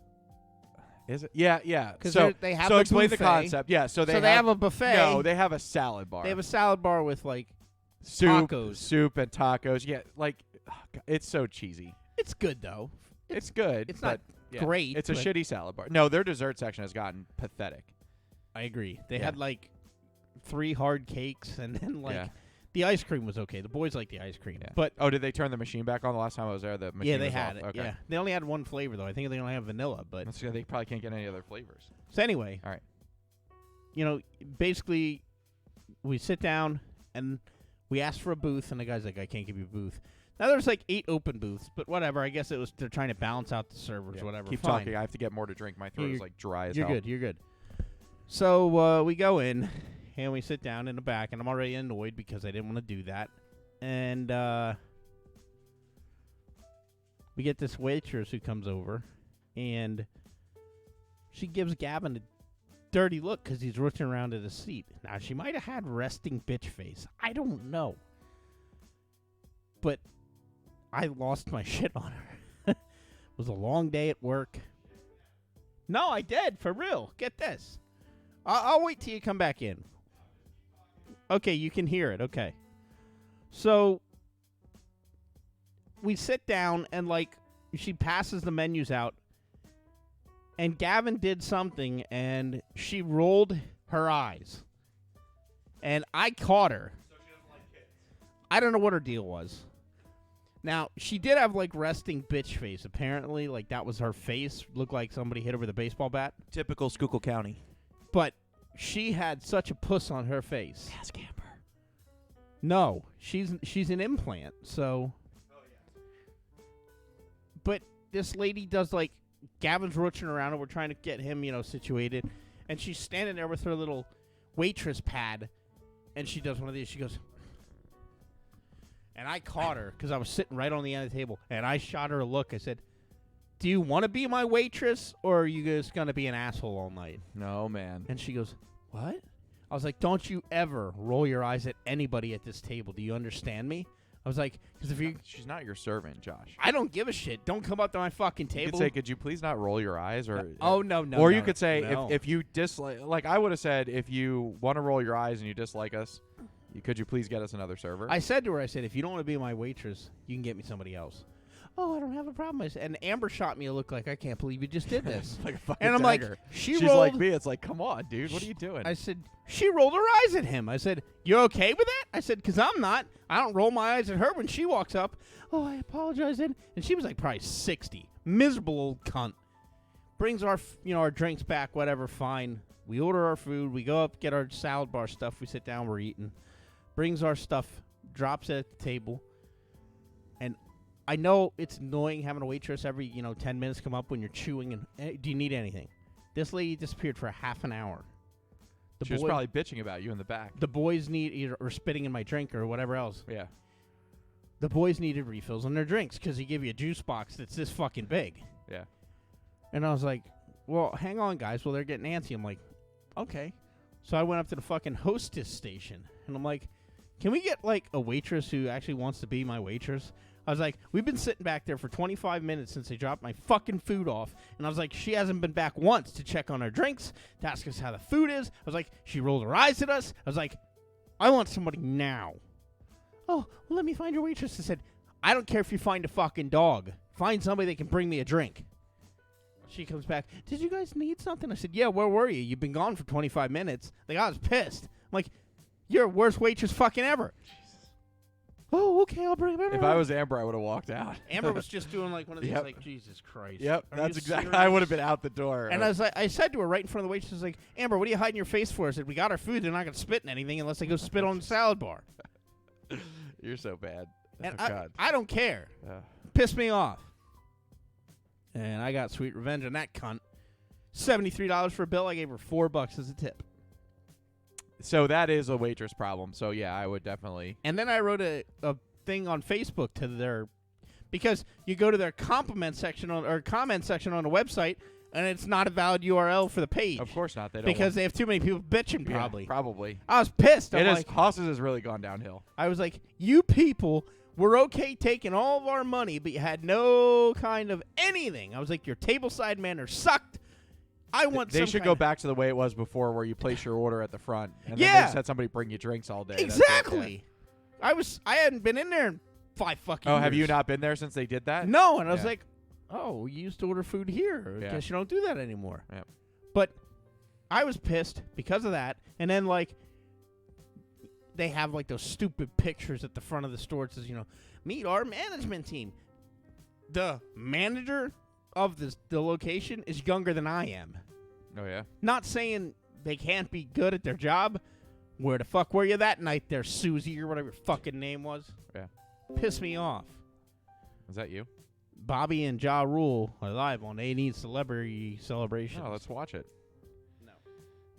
Is it? Yeah, yeah. 'Cause So they have so the explain the buffet. concept. Yeah, so they have a buffet. No, they have a salad bar. They have a salad bar with like soup and tacos. Yeah, like it's so cheesy. It's good though. It's good. It's but, not great. It's a but shitty salad bar. No, their dessert section has gotten pathetic. I agree. They Yeah. had like 3 hard cakes and then like Yeah. the ice cream was okay. The boys like the ice cream. Yeah. But Oh, did they turn the machine back on the last time I was there? The machine yeah, they was had off. it. Okay. Yeah. They only had one flavor though. I think they only have vanilla, but That's good. They probably can't get any other flavors. so anyway. All right. You know, basically we sit down and we ask for a booth and the guy's like, I can't give you a booth. Now there's like 8 open booths, but whatever. I guess they're trying to balance out the servers, Yeah. whatever. Keep Fine. talking. I have to get more to drink. My throat is You're- like dry as You're hell. good. You're good. So we go in and we sit down in the back, and I'm already annoyed because I didn't want to do that. And we get this waitress who comes over, and she gives Gavin a dirty look because he's reaching around to the seat. Now, she might have had resting bitch face. I don't know. But I lost my shit on her. It was a long day at work. No, I did, for real. Get this. I'll wait till you come back in. Okay, you can hear it. Okay. So, we sit down, and, like, she passes the menus out, and Gavin did something, and she rolled her eyes. And I caught her. So she doesn't like kids. I don't know what her deal was. Now, she did have, like, resting bitch face, apparently. Like, that was her face. Looked like somebody hit her with a baseball bat. Typical Schuylkill County. But she had such a puss on her face. Ask Amber. No, she's an implant, so. Oh, yeah. But this lady does, like, Gavin's roaching around and we're trying to get him, situated. And she's standing there with her little waitress pad. And she does one of these. She goes. And I caught her because I was sitting right on the end of the table. And I shot her a look. I said, do you want to be my waitress or are you just going to be an asshole all night? No, man. And she goes, what? I was like, don't you ever roll your eyes at anybody at this table. Do you understand me? I was like, because if you... She's not your servant, Josh. I don't give a shit. Don't come up to my fucking You table. could say, could you please not roll your eyes? Or Oh, no. Or no, you could say, no. if you dislike... Like, I would have said, if you want to roll your eyes and you dislike us, could you please get us another server? I said to her, if you don't want to be my waitress, you can get me somebody else. Oh, I don't have a problem. I said, and Amber shot me a look like, I can't believe you just did this. like a fucking And I'm dagger. like, She's rolled... like me. It's like, come on, dude. What are you doing? I said, she rolled her eyes at him. I said, you okay with that? I said, because I'm not. I don't roll my eyes at her when she walks up. Oh, I apologize. And she was like probably 60. Miserable old cunt. Brings our, our drinks back, whatever, fine. We order our food. We go up, get our salad bar stuff. We sit down, we're eating. Brings our stuff, drops it at the table. And I know it's annoying having a waitress every, 10 minutes come up when you're chewing and, hey, do you need anything? This lady disappeared for half an hour. She was probably bitching about you in the back. The boys or spitting in my drink or whatever else. Yeah. The boys needed refills on their drinks because he gave you a juice box that's this fucking big. Yeah. And I was like, well, hang on, guys. Well, they're getting antsy. I'm like, okay. So I went up to the fucking hostess station. And I'm like, can we get, like, a waitress who actually wants to be my waitress? I was like, we've been sitting back there for 25 minutes since they dropped my fucking food off. And I was like, she hasn't been back once to check on our drinks, to ask us how the food is. I was like, she rolled her eyes at us. I was like, I want somebody now. Oh, well, let me find your waitress. I said, I don't care if you find a fucking dog. Find somebody that can bring me a drink. She comes back, did you guys need something? I said, yeah, where were you? You've been gone for 25 minutes. Like, I was pissed. I'm like, you're worst waitress fucking ever. oh, okay, I'll bring it. If I was Amber, I would have walked out. Amber was just doing like one of these, Yep. like, Jesus Christ. Yep, Are that's you exactly. serious? I would have been out the door. And I said to her right in front of the waitress, I was like, Amber, what are you hiding your face for? I said, we got our food. They're not going to spit in anything unless they go spit on the salad bar. You're so bad. And Oh, God. I don't care. Pissed me off. And I got sweet revenge on that cunt. $73 for a bill. I gave her $4 as a tip. So that is a waitress problem. So yeah, I would definitely. And then I wrote a thing on Facebook to their, because you go to their comment section on the website, and it's not a valid URL for the page. Of course not. They don't. Because they have too many people bitching, Yeah, probably. probably. I was pissed. I'm It is. like, Haas's has really gone downhill. I was like, you people were okay taking all of our money, but you had no kind of anything. I was like, your tableside manners sucked. I want. They some should kind go of- back to the way it was before, where you place your order at the front, and then Yeah. they just had somebody bring you drinks all day. That's it, Exactly. I hadn't been in there in 5 fucking yeah. Oh, years. have you not been there since they did that? No, and I was Yeah. like, oh, you used to order food here. I Yeah. guess you don't do that anymore. Yep. But I was pissed because of that. And then, like, they have, like, those stupid pictures at the front of the store. It says, meet our management team. The manager of the location is younger than I am. Oh yeah. Not saying they can't be good at their job. Where the fuck were you that night there, Susie, or whatever your fucking name was? Yeah. Pissed me off. Is that you? Bobby and Ja Rule are live on A Need Celebrity Celebration. Oh, let's watch it. No.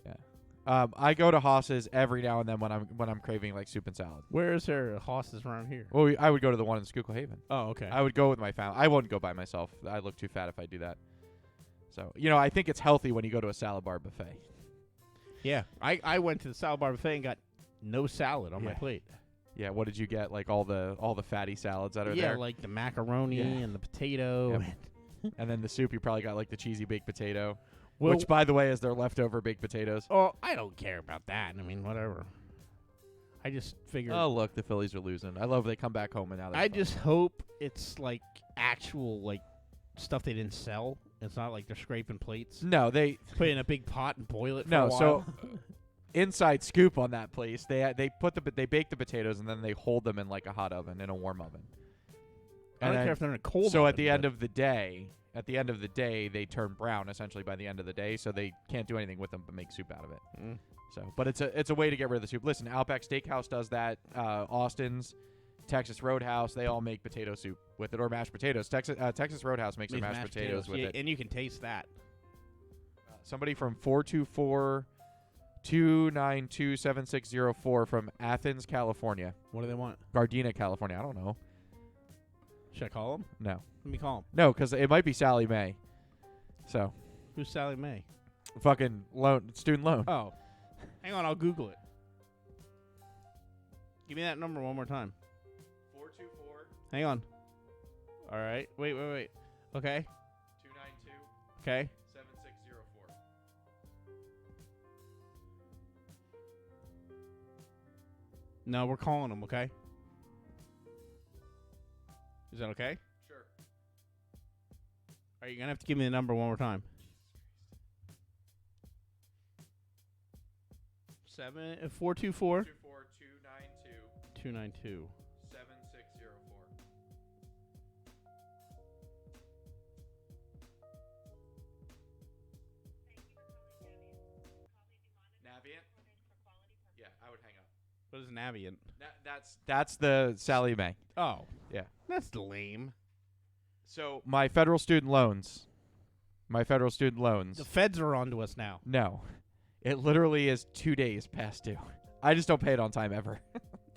Yeah. I go to Haas's every now and then when I'm craving like soup and salad. Where is there hosses around here? Well, I would go to the one in Schuylkill Haven. Oh, okay. I would go with my family. I wouldn't go by myself. I look too fat if I do that. So, I think it's healthy when you go to a salad bar buffet. Yeah. I went to the salad bar buffet and got no salad on my Yeah. plate. Yeah, what did you get? Like all the fatty salads that are Yeah, there? like the macaroni Yeah. and the potato. Yep. And then the soup, you probably got like the cheesy baked potato, Well, which, by the way, is their leftover baked potatoes. oh, I don't care about that. I mean, whatever. I just figured. Oh, look, the Phillies are losing. I love they come back home and now they're I just hope it's like actual like stuff they didn't sell. It's not like they're scraping plates, No, they put it in a big pot and boil it for a no. while. So inside scoop on that place, they bake the potatoes and then they hold them in like a hot oven, in a warm oven. I don't And care if they're in a cold. So oven, at the end but- of the day, they turn brown essentially by the end of the day. So they can't do anything with them but make soup out of it. Mm. So, but it's a way to get rid of the soup. Listen, Outback Steakhouse does that. Austin's, Texas Roadhouse, they all make potato soup with it, or mashed potatoes. Texas Roadhouse makes their Makes mashed potatoes with yeah, it. and you can taste that. Somebody from 424-292-7604 from Athens, California. What do they want? Gardena, California. I don't know. Should I call them? No. Let me call them. No, because it might be Sally Mae. So, Who's Sally Mae? fucking student loan. Oh, hang on, I'll Google it. Give me that number one more time. 424 Hang on. All right. Wait. Okay. 292 Okay. 7604. No, we're calling them. Okay. Is that okay? Sure. Are you gonna have to give me the number one more time? 424 292 7604. Navient? Yeah, I would hang up. What is Navient? That's the Sally Mae. Oh, Yeah. that's lame. So my federal student loans. The feds are onto us now. No. It literally is 2 days past due. I just don't pay it on time ever.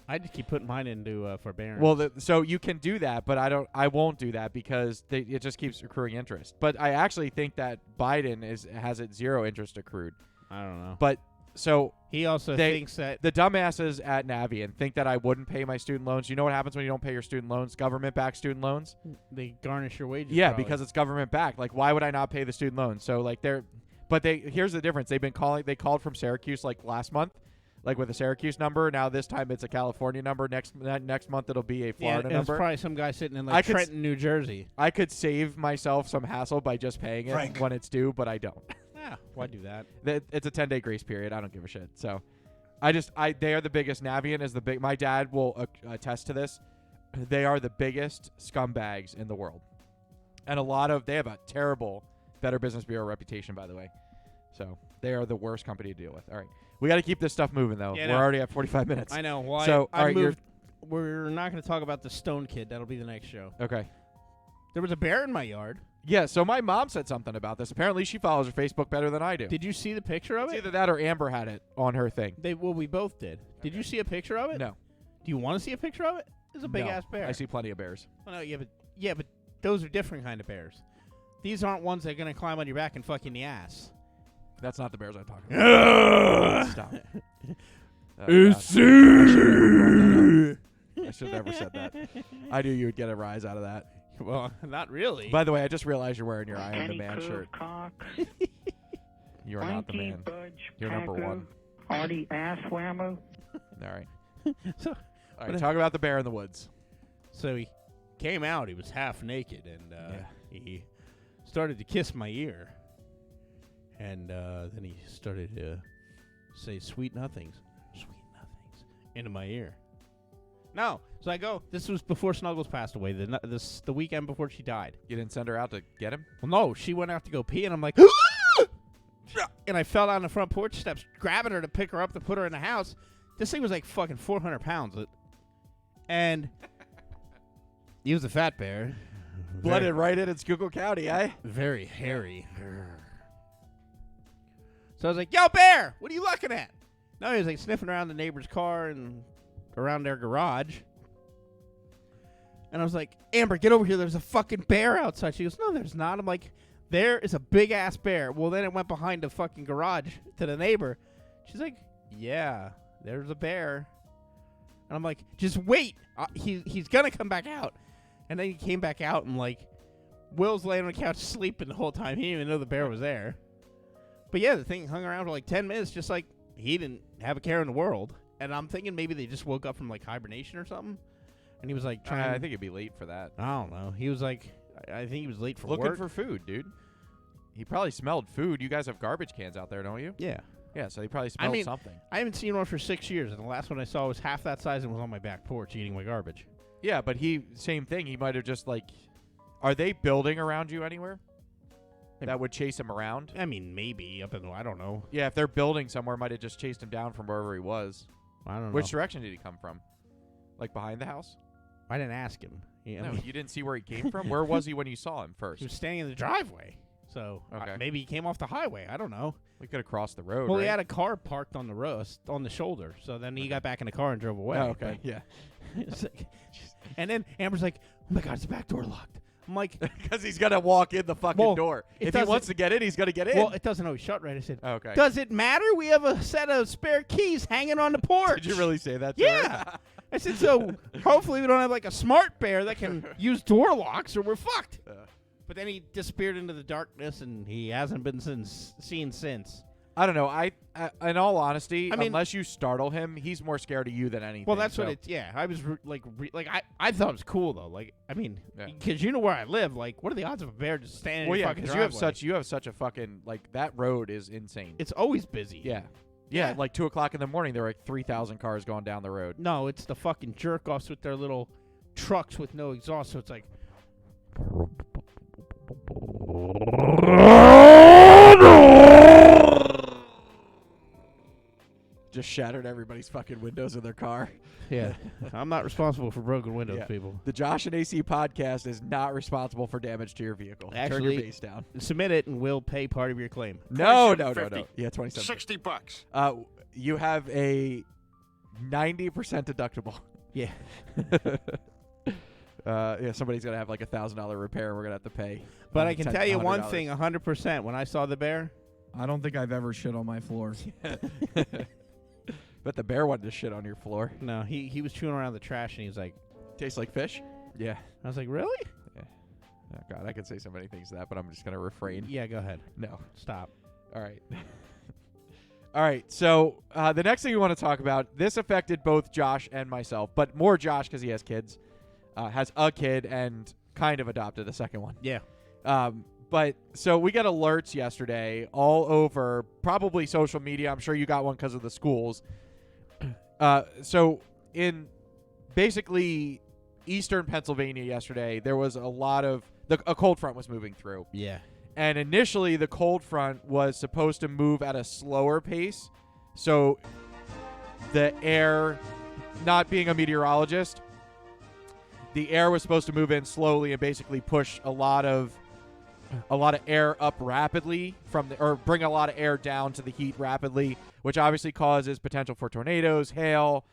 I just keep putting mine into forbearance. Well, so you can do that, but I won't do that because it just keeps accruing interest. But I actually think that Biden has it 0 interest accrued. I don't know. But so He also thinks that the dumbasses at Navient think that I wouldn't pay my student loans. You know what happens when you don't pay your student loans? Government-backed student loans? they garnish your wages. Yeah, probably. because it's government-backed. Like, why would I not pay the student loans? So, like, here's the difference. They called from Syracuse, like, last month, like, with a Syracuse number. Now, this time, it's a California number. Next month, it'll be a Florida and it's number. probably some guy sitting in I like could Trenton, New Jersey. I could save myself some hassle by just paying it when it's due, but I don't. Yeah, why do that? It's a 10-day grace period. I don't give a shit. So, They are the biggest. Navient is the big. My dad will attest to this. They are the biggest scumbags in the world, and they have a terrible Better Business Bureau reputation, by the way. So they are the worst company to deal with. All right, we got to keep this stuff moving though. Yeah, We're already at 45 minutes. I know. Well, So I all right, moved. We're not going to talk about the Stone Kid. That'll be the next show. Okay. There was a bear in my yard. Yeah. So my mom said something about this. Apparently, she follows her Facebook better than I do. Did you see the picture of It's it? either that or Amber had it on her thing. We both did. Did you see a picture of it? No. Do you want to see a picture of it? It's a big ass bear. I see plenty of bears. Well, no, yeah, but those are different kind of bears. These aren't ones that are going to climb on your back and fuck you in the ass. That's not the bears I'm talking about. Stop. I should have never said that. I knew you would get a rise out of that. Well, not really. By the way, I just realized you're wearing your I Am the Man shirt. You are not the man. You're number one. Artie ass whammer. All right. So, All right. Talk about the bear in the woods. So he came out. He was half naked, and he started to kiss my ear. And then he started to say sweet nothings into my ear. No. So I go, this was before Snuggles passed away, the weekend before she died. You didn't send her out to get him? Well, no, she went out to go pee, and I'm like, and I fell down the front porch steps, grabbing her to pick her up to put her in the house. This thing was like fucking 400 pounds. And he was a fat bear. Blooded right in Schuylkill County, eh? Very hairy. So I was like, yo, bear, what are you looking at? No, he was like sniffing around the neighbor's car and around their garage. And I was like, Amber, get over here. There's a fucking bear outside. She goes, no, there's not. I'm like, there is a big-ass bear. Well, then it went behind the fucking garage to the neighbor. She's like, yeah, there's a bear. And I'm like, just wait. He's going to come back out. And then he came back out, and, like, Will's laying on the couch sleeping the whole time. He didn't even know the bear was there. But, yeah, the thing hung around for, like, 10 minutes, just like he didn't have a care in the world. And I'm thinking maybe they just woke up from, like, hibernation or something. And he was, like, trying I think it'd be late for that. I don't know. He was, like, I think he was late for Looking work. for food, dude. He probably smelled food. You guys have garbage cans out there, don't you? Yeah. Yeah, so he probably smelled something. I haven't seen one for 6 years, and the last one I saw was half that size and was on my back porch eating my garbage. Yeah, but same thing. He might have just, like, are they building around you anywhere that would chase him around? I mean, maybe up in I don't know. Yeah, if they're building somewhere, might have just chased him down from wherever he was. I don't know. Which direction did he come from? Like behind the house? I didn't ask him. No, you didn't see where he came from? Where was he when you saw him first? He was standing in the driveway. So Okay. maybe he came off the highway. I don't know. We could have crossed the road, Well, right? he had a car parked on the road, on the shoulder. So then he got back in the car and drove away. Oh, okay, yeah. It's like, and then Amber's like, oh, my God, it's the back door locked. I'm like, because he's going to walk in the fucking door. If he wants to get in, he's going to get in. Well, it doesn't always shut right. I said, okay. Does it matter? We have a set of spare keys hanging on the porch. Did you really say that to Yeah. her? I said, so hopefully we don't have like a smart bear that can use door locks or we're fucked. But then he disappeared into the darkness and he hasn't been seen since. I don't know. I in all honesty, I mean, unless you startle him, he's more scared of you than anything. Well, that's what it's. Yeah, I was I thought it was cool though. Like, I mean, because you know where I live. Like, what are the odds of a bear just standing? Well, in your yeah, fucking because driveway? you have such a fucking like that road is insane. It's always busy. Yeah. Yeah, like 2 o'clock in the morning, there were like 3,000 cars going down the road. No, it's the fucking jerk offs with their little trucks with no exhaust. So it's like. Just shattered everybody's fucking windows in their car. Yeah, I'm not responsible for broken windows, Yeah. people. The Josh and AC podcast is not responsible for damage to your vehicle. Turn your Actually, bass down. Submit it and we'll pay part of your claim. No. $27.50. Yeah, 27. $60. You have a 90% deductible. Yeah. Yeah, somebody's gonna have like $1,000 repair. We're gonna have to pay. But I can tell you one $100. thing, 100%. When I saw the bear, I don't think I've ever shit on my floor. But the bear wanted to shit on your floor. no, he was chewing around the trash and he was like, Tastes like fish. Yeah. I was like, really? Oh God, I could say so many things to that, but I'm just gonna refrain. Yeah, go ahead. No. Stop. All right. All right. So the next thing we want to talk about, this affected both Josh and myself, but more Josh because he has kids, has a kid and kind of adopted a second one. Yeah. But so we got alerts yesterday all over, probably social media. I'm sure you got one because of the schools, So in basically eastern Pennsylvania yesterday, there was a lot of a cold front was moving through. Yeah. And initially, the cold front was supposed to move at a slower pace. So the air, not being a meteorologist, the air was supposed to move in slowly and basically push a lot of air up rapidly or bring a lot of air down to the heat rapidly, which obviously causes potential for tornadoes, hail,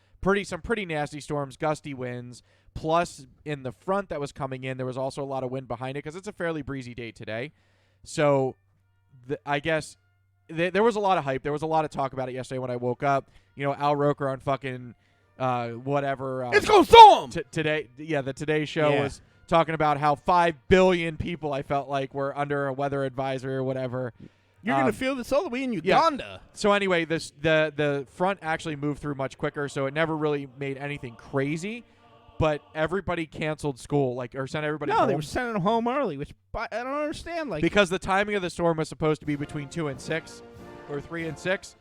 some pretty nasty storms, gusty winds. Plus, in the front that was coming in, there was also a lot of wind behind it because it's a fairly breezy day today. So, I guess there was a lot of hype. There was a lot of talk about it yesterday when I woke up. You know, Al Roker on fucking whatever. Let's go storm! Today, the Today Show was talking about how 5 billion people, I felt like, were under a weather advisory or whatever. You're going to feel this all the way in Uganda. So anyway, the front actually moved through much quicker, so it never really made anything crazy. But everybody canceled school, or sent everybody home. No, they were sending them home early, which I don't understand. Because the timing of the storm was supposed to be between 2 and 6, or 3 and 6,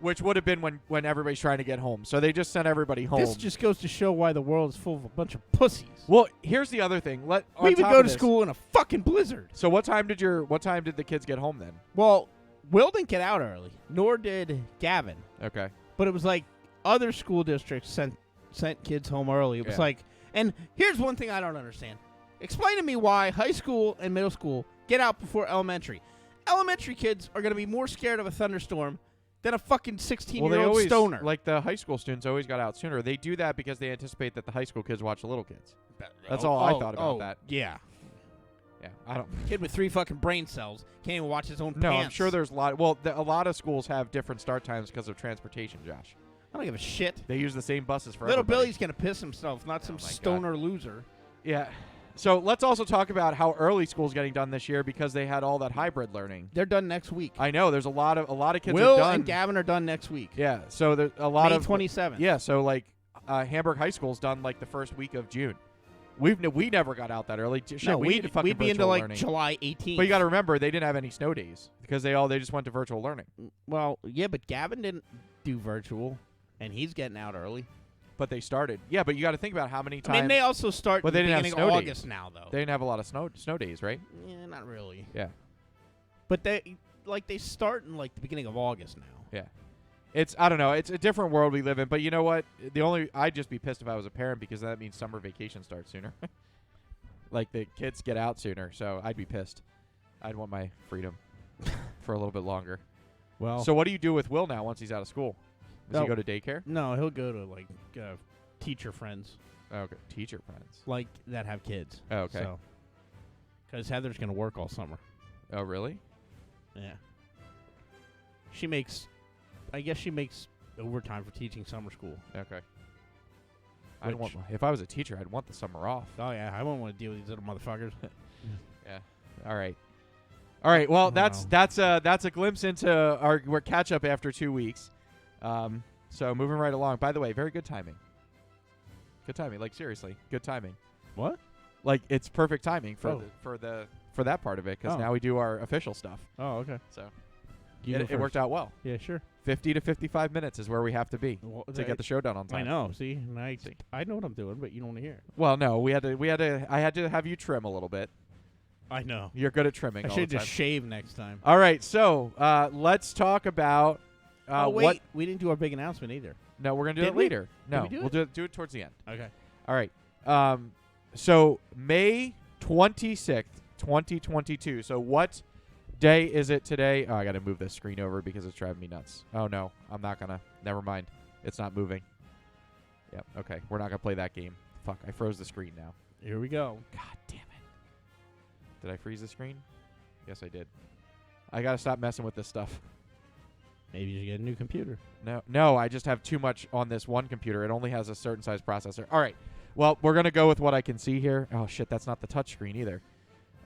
which would have been when everybody's trying to get home. So they just sent everybody home. This just goes to show why the world is full of a bunch of pussies. Well, here's the other thing. We would go to school in a fucking blizzard. So what time did the kids get home then? Well, Will didn't get out early, nor did Gavin. Okay. But it was like other school districts sent kids home early. It was and here's one thing I don't understand. Explain to me why high school and middle school get out before elementary. Elementary kids are going to be more scared of a thunderstorm than a fucking 16-year-old stoner. Like the high school students always got out sooner. They do that because they anticipate that the high school kids watch the little kids. That's all I thought about that. Yeah. Yeah, I don't. Kid with 3 fucking brain cells can't even watch his own No, pants. I'm sure there's a lot. Well, a lot of schools have different start times because of transportation, Josh. I don't give a shit. They use the same buses for Little everybody. Billy's going to piss himself, not some stoner loser. Yeah. So let's also talk about how early school's getting done this year because they had all that hybrid learning. They're done next week. I know. There's a lot of kids Will are done. and Gavin are done next week. Yeah. So there's a lot May of 27th. Yeah. So Hamburg High School's done the first week of June. We never got out that early. Shit, No, we need to fucking we'd be into virtual learning. July 18th. But you got to remember they didn't have any snow days because they just went to virtual learning. Well, yeah, but Gavin didn't do virtual, and he's getting out early. But they started. Yeah, but you got to think about how many times. I mean, they also start But in they the didn't have beginning of snow August days. now, though. They didn't have a lot of snow days, right? Yeah, not really. Yeah. But they start in the beginning of August now. Yeah. I don't know. It's a different world we live in. But you know what? I'd just be pissed if I was a parent because that means summer vacation starts sooner. The kids get out sooner, so I'd be pissed. I'd want my freedom for a little bit longer. Well, So what do you do with Will now once he's out of school? Does he go to daycare? no, he'll go to teacher friends Oh, okay. Teacher friends. that have kids. Oh, okay. Because Heather's gonna work all summer. Oh, really? Yeah. I guess she makes overtime for teaching summer school. Okay. If I was a teacher, I'd want the summer off. Oh yeah, I wouldn't want to deal with these little motherfuckers. Yeah. All right. Well, that's a glimpse into our catch up after 2 weeks. So moving right along. By the way, very good timing. Good timing. Seriously, good timing. What? It's perfect timing for that part of it because now we do our official stuff. Oh, okay. So It worked out well. Yeah, sure. 50 to 55 minutes is where we have to be to get the show done on time. I know. See, I know what I'm doing, but you don't want to hear it. Well, no, I had to have you trim a little bit. I know. You're good at trimming. I all should the time. just shave next time. All right, so let's talk about wait, what. we didn't do our big announcement either. No, we're gonna do Did that we? later. No, we do we'll do it towards the end. Okay. All right. So May 26th, 2022. So what day is it today? Oh, I got to move this screen over because it's driving me nuts. Oh, no. I'm not going to. Never mind. It's not moving. Yep. Okay. We're not going to play that game. Fuck. I froze the screen now. Here we go. God damn it. Did I freeze the screen? Yes, I did. I got to stop messing with this stuff. Maybe you should get a new computer. No, I just have too much on this one computer. It only has a certain size processor. All right. Well, we're going to go with what I can see here. Oh, shit. That's not the touch screen either.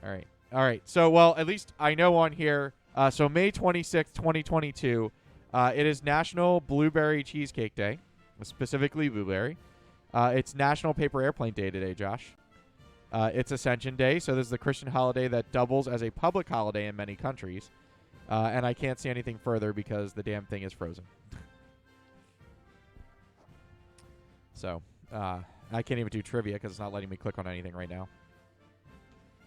All right. So, well, at least I know on here. So May 26th, 2022, it is National Blueberry Cheesecake Day, specifically blueberry. It's National Paper Airplane Day today, Josh. It's Ascension Day, so this is the Christian holiday that doubles as a public holiday in many countries. And I can't see anything further because the damn thing is frozen. So I can't even do trivia because it's not letting me click on anything right now.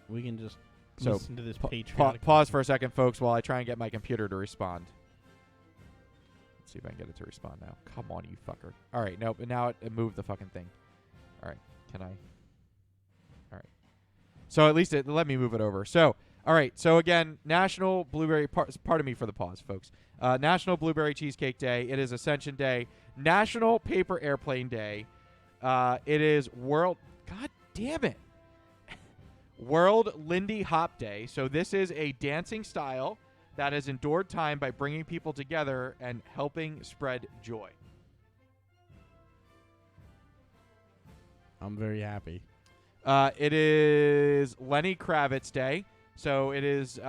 We can just So, listen to this patriotic. Pause for a second, folks, while I try and get my computer to respond. Let's see if I can get it to respond now. Come on, you fucker. All right, nope. Now it moved the fucking thing. All right, can I? All right. So at least it let me move it over. So, all right. So again, National Blueberry. Pardon me for the pause, folks. National Blueberry Cheesecake Day. It is Ascension Day. National Paper Airplane Day. It is World. God damn it. World Lindy Hop Day. So this is a dancing style that has endured time by bringing people together and helping spread joy. I'm very happy. It is Lenny Kravitz Day. So it is.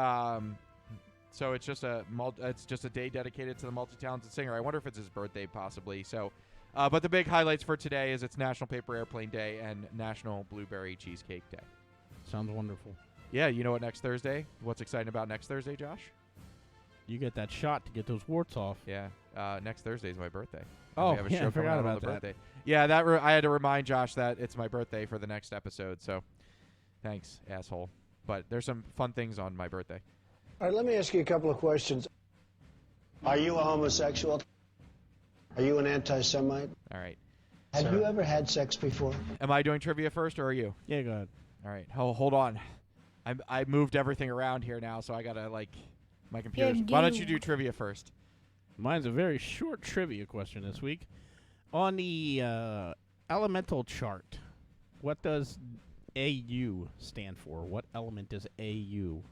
So it's just a day dedicated to the multi-talented singer. I wonder if it's his birthday, possibly. So, but the big highlights for today is it's National Paper Airplane Day and National Blueberry Cheesecake Day. Sounds wonderful. Yeah, you know what next Thursday? What's exciting about next Thursday, Josh? You get that shot to get those warts off. Yeah, next Thursday is my birthday. Oh, we have a yeah, show I coming forgot out on about the that. birthday. Yeah, I had to remind Josh that it's my birthday for the next episode. So, thanks, asshole. But there's some fun things on my birthday. All right, let me ask you a couple of questions. Are you a homosexual? Are you an anti-Semite? All right. Have you ever had sex before? Am I doing trivia first, or are you? Yeah, go ahead. All right. Hold on. I moved everything around here now, so I gotta my computer. Why don't you do trivia first? Mine's a very short trivia question this week. On the elemental chart, what does AU stand for? What element does AU?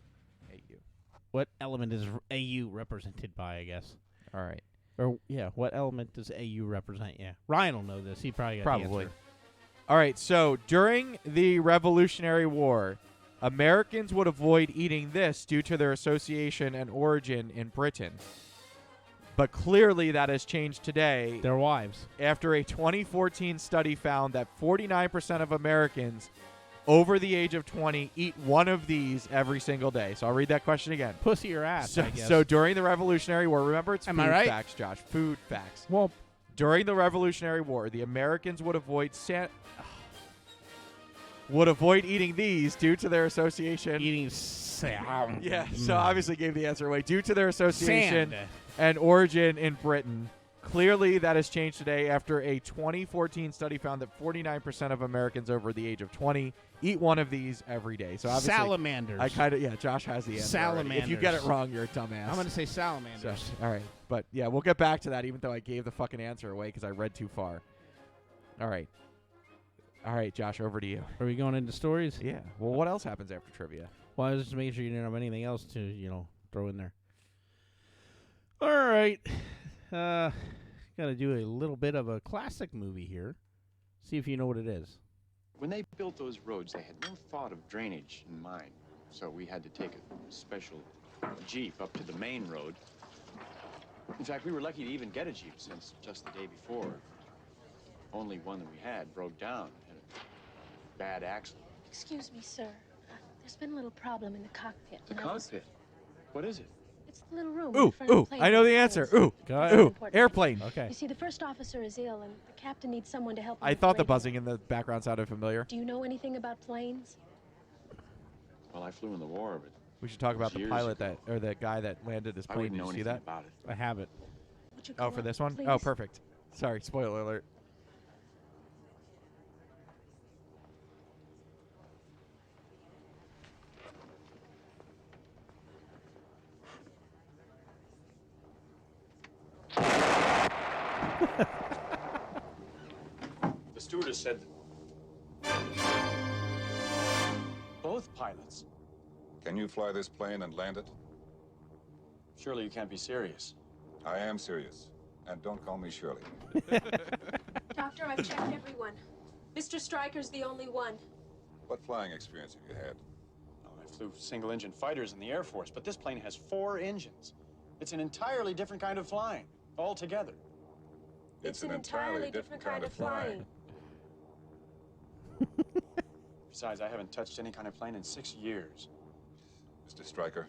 What element is AU represented by, I guess? All right. Or, yeah, what element does AU represent? Yeah. Ryan will know this. He probably got the Probably. answer. All right, so during the Revolutionary War, Americans would avoid eating this due to their association and origin in Britain. But clearly that has changed today Their wives. after a 2014 study found that 49% of Americans over the age of 20 eat one of these every single day. So I'll read that question again. Pussy or ass, I guess. So during the Revolutionary War, remember it's Am food I right? facts, Josh. Food facts. Well, During the Revolutionary War, the Americans would avoid eating these due to their association. eating sand. Yeah, so obviously gave the answer away. Due to their association Sand. and origin in Britain. Clearly, that has changed today after a 2014 study found that 49% of Americans over the age of 20 eat one of these every day. So obviously, Salamanders. Josh has the answer. already. If you get it Salamanders. wrong, you're a dumbass. I'm going to say salamanders. All right. But, yeah, we'll get back to that even though I gave the fucking answer away because I read too far. All right. All right, Josh, over to you. Are we going into stories? Yeah. Well, what else happens after trivia? Well, I was just making sure you didn't have anything else to, throw in there. All right. Got to do a little bit of a classic movie here. See if you know what it is. When they built those roads, they had no thought of drainage in mind. So we had to take a special Jeep up to the main road. In fact, we were lucky to even get a Jeep since just the day before, only one that we had broke down. Had a bad accident. Excuse me, sir. There's been a little problem in the cockpit. The and I was- cockpit? What is it? It's the little room in Ooh, front of ooh, the plane. I know the with answer. pilots. Ooh, Go ahead. ooh, Important. airplane. Okay. You see, the first officer is ill, and the captain needs someone to help him. I with thought the radio. buzzing in the background sounded familiar. Do you know anything about planes? Well, I flew in the war, but We should talk about the Years pilot ago. or the guy that landed his I plane. wouldn't Did know you see anything that? about it. I have it. Would you Oh, come for up, this one? please? Oh, perfect. Sorry, spoiler alert. The stewardess said both pilots. Can you fly this plane and land it? Surely you can't be serious. I am serious. And don't call me Shirley. Doctor, I've checked everyone. Mr. Stryker's the only one. What flying experience have you had? Oh, I flew single-engine fighters in the Air Force, but this plane has 4 engines. It's an entirely different kind of flying, altogether. It's an entirely different kind of flying. Besides, I haven't touched any kind of plane in 6 years. Mr. Stryker,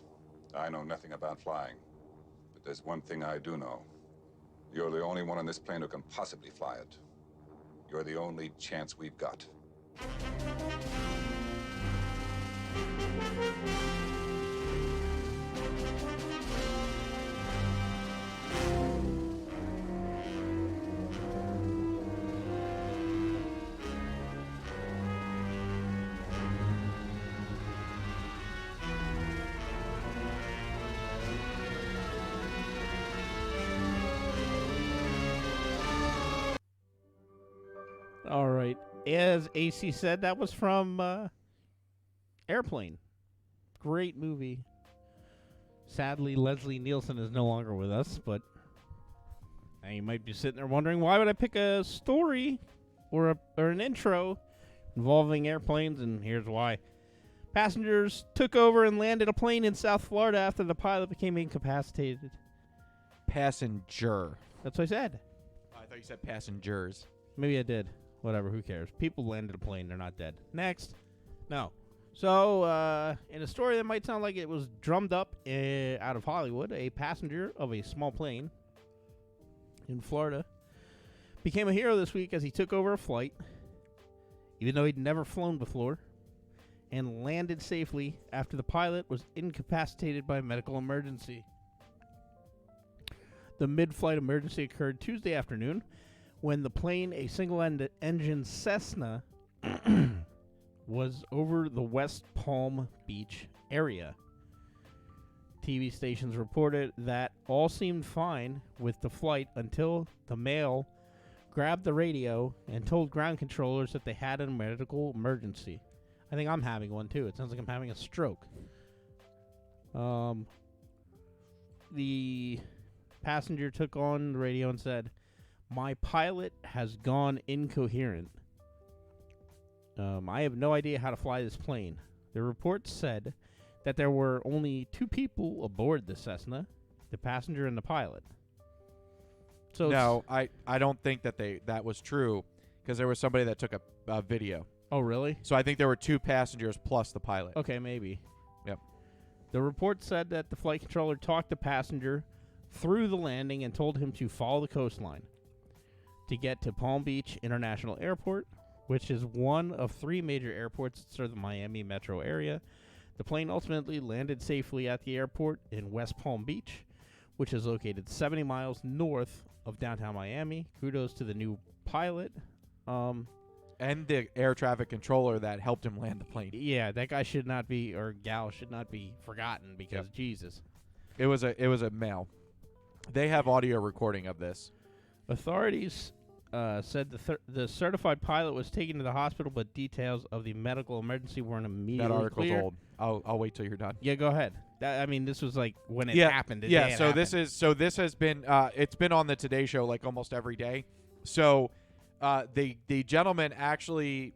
I know nothing about flying. But there's one thing I do know. You're the only one on this plane who can possibly fly it. You're the only chance we've got. All right. As AC said, that was from Airplane. Great movie. Sadly, Leslie Nielsen is no longer with us, but now you might be sitting there wondering, why would I pick a story or an intro involving airplanes? And here's why. Passengers took over and landed a plane in South Florida after the pilot became incapacitated. Passenger. That's what I said. I thought you said passengers. Maybe I did. Whatever, who cares? People landed a plane, they're not dead. Next. No. So, in a story that might sound like it was drummed up out of Hollywood, a passenger of a small plane in Florida became a hero this week as he took over a flight, even though he'd never flown before, and landed safely after the pilot was incapacitated by a medical emergency. The mid-flight emergency occurred Tuesday afternoon when the plane, a single-engine Cessna, was over the West Palm Beach area. TV stations reported that all seemed fine with the flight until the male grabbed the radio and told ground controllers that they had a medical emergency. I think I'm having one too. It sounds like I'm having a stroke. The passenger took on the radio and said, "My pilot has gone incoherent. I have no idea how to fly this plane." The report said that there were only 2 people aboard the Cessna, the passenger and the pilot. So no, I don't think that was true, because there was somebody that took a video. Oh, really? So I think there were 2 passengers plus the pilot. Okay, maybe. Yep. The report said that the flight controller talked the passenger through the landing and told him to follow the coastline to get to Palm Beach International Airport, which is one of 3 major airports that serve the Miami metro area. The plane ultimately landed safely at the airport in West Palm Beach, which is located 70 miles north of downtown Miami. Kudos to the new pilot. And the air traffic controller that helped him land the plane. Yeah, that guy should not be, or gal should not be forgotten, because Jesus. It was a male. They have audio recording of this. Authorities said the certified pilot was taken to the hospital, but details of the medical emergency weren't immediately That article's clear. old. I'll wait till you're done. Yeah, go ahead. This was like when it happened. Yeah. So this has been it's been on the Today Show like almost every day. So the gentleman actually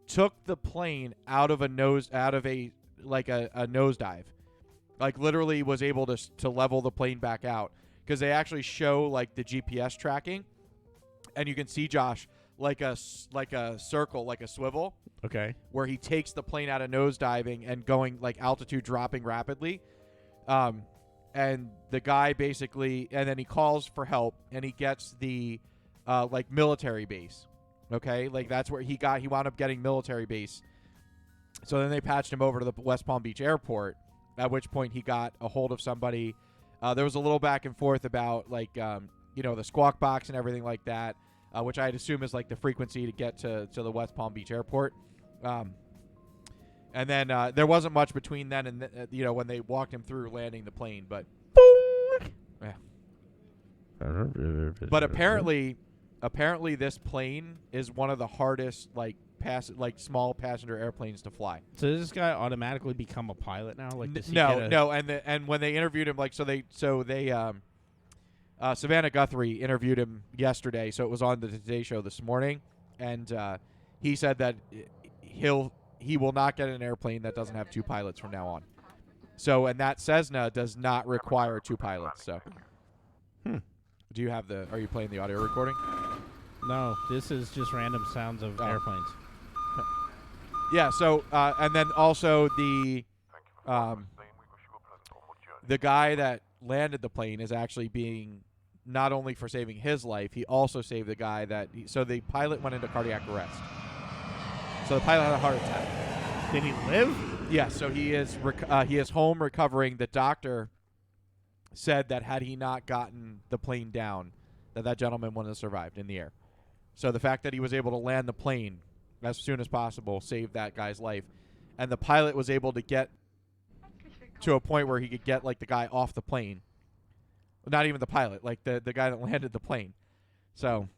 took the plane out of a nosedive, like literally was able to level the plane back out, because they actually show like the GPS tracking, and you can see Josh like a circle, like a swivel. Okay. Where he takes the plane out of nosediving and going like altitude dropping rapidly. And the guy basically, and then he calls for help, and he gets the like military base. Okay, like that's where he wound up getting military base. So then they patched him over to the West Palm Beach airport, at which point he got a hold of somebody. There was a little back and forth about like the squawk box and everything like that, which I'd assume is like the frequency to get to the West Palm Beach airport. And then there wasn't much between then and when they walked him through landing the plane, but yeah. But apparently this plane is one of the hardest small passenger airplanes to fly. So does this guy automatically become a pilot now? Like no, and when they interviewed him, Savannah Guthrie interviewed him yesterday, so it was on the Today Show this morning, and he said that he will not get an airplane that doesn't have 2 pilots from now on. So, and that Cessna does not require 2 pilots. So, do you have are you playing the audio recording? No, this is just random sounds of airplanes. Yeah. So, and then also the guy that landed the plane is actually being not only for saving his life, he also saved the guy so the pilot went into cardiac arrest. So the pilot had a heart attack. Did he live? Yeah, so he is home recovering. The doctor said that had he not gotten the plane down, that gentleman wouldn't have survived in the air. So the fact that he was able to land the plane as soon as possible saved that guy's life. And the pilot was able to get to a point where he could get, like, the guy off the plane. Not even the pilot, like the guy that landed the plane. So,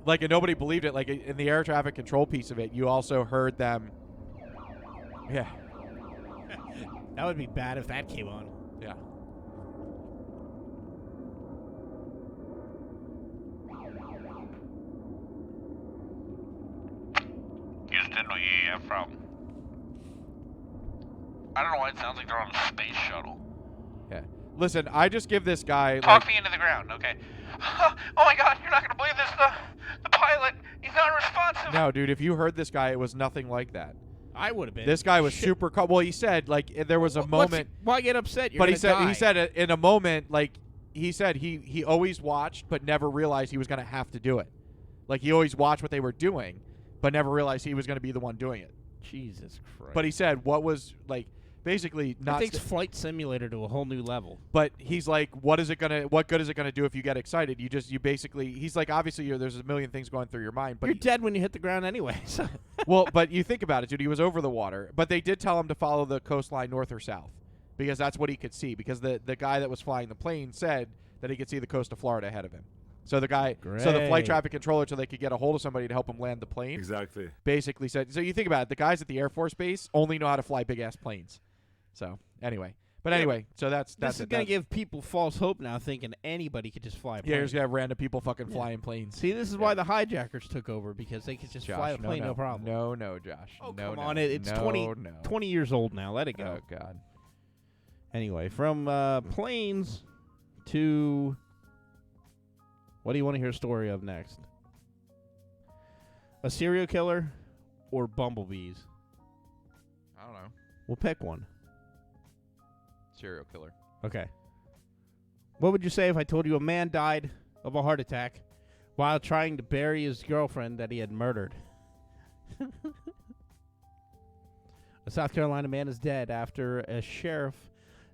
like, and nobody believed it. Like, in the air traffic control piece of it, you also heard them. Yeah. That would be bad if that came on. Yeah. Houston, we have from. I don't know why it sounds like they're on a space shuttle. Yeah. Listen, I just give this guy. Talk me into the ground, okay? Oh my God, you're not gonna believe this. The pilot, he's not responsive. No, dude, if you heard this guy, it was nothing like that. I would have been. This guy was super calm. Well, he said, like, there was a moment. Why get upset? You're But gonna he said in a moment, like, he said he always watched but never realized he was going to have to do it. Like, he always watched what they were doing but never realized he was going to be the one doing it. Jesus Christ. But he said what was, like, basically not. It takes Flight Simulator to a whole new level. But he's like, what good is it gonna do if you get excited? You basically, he's like, obviously there's a million things going through your mind. But you're dead when you hit the ground anyway. So. Well, but you think about it, dude. He was over the water, but they did tell him to follow the coastline north or south because that's what he could see. Because the guy that was flying the plane said that he could see the coast of Florida ahead of him. So so the flight traffic controller, so they could get a hold of somebody to help him land the plane. Exactly. Basically said. So you think about it, the guys at the Air Force Base only know how to fly big ass planes. So anyway, so that's this is gonna give people false hope now, thinking anybody could just fly a plane. Yeah, you're just gonna have random people fucking flying planes. See, this is why the hijackers took over, because they could just fly a plane, no problem. No, Josh. Oh, no, come on, it's 20 years old now. Let it go. Oh God. Anyway, from planes to what do you want to hear a story of next? A serial killer or bumblebees? I don't know. We'll pick one. Serial killer. Okay. What would you say if I told you a man died of a heart attack while trying to bury his girlfriend that he had murdered? A South Carolina man is dead after a sheriff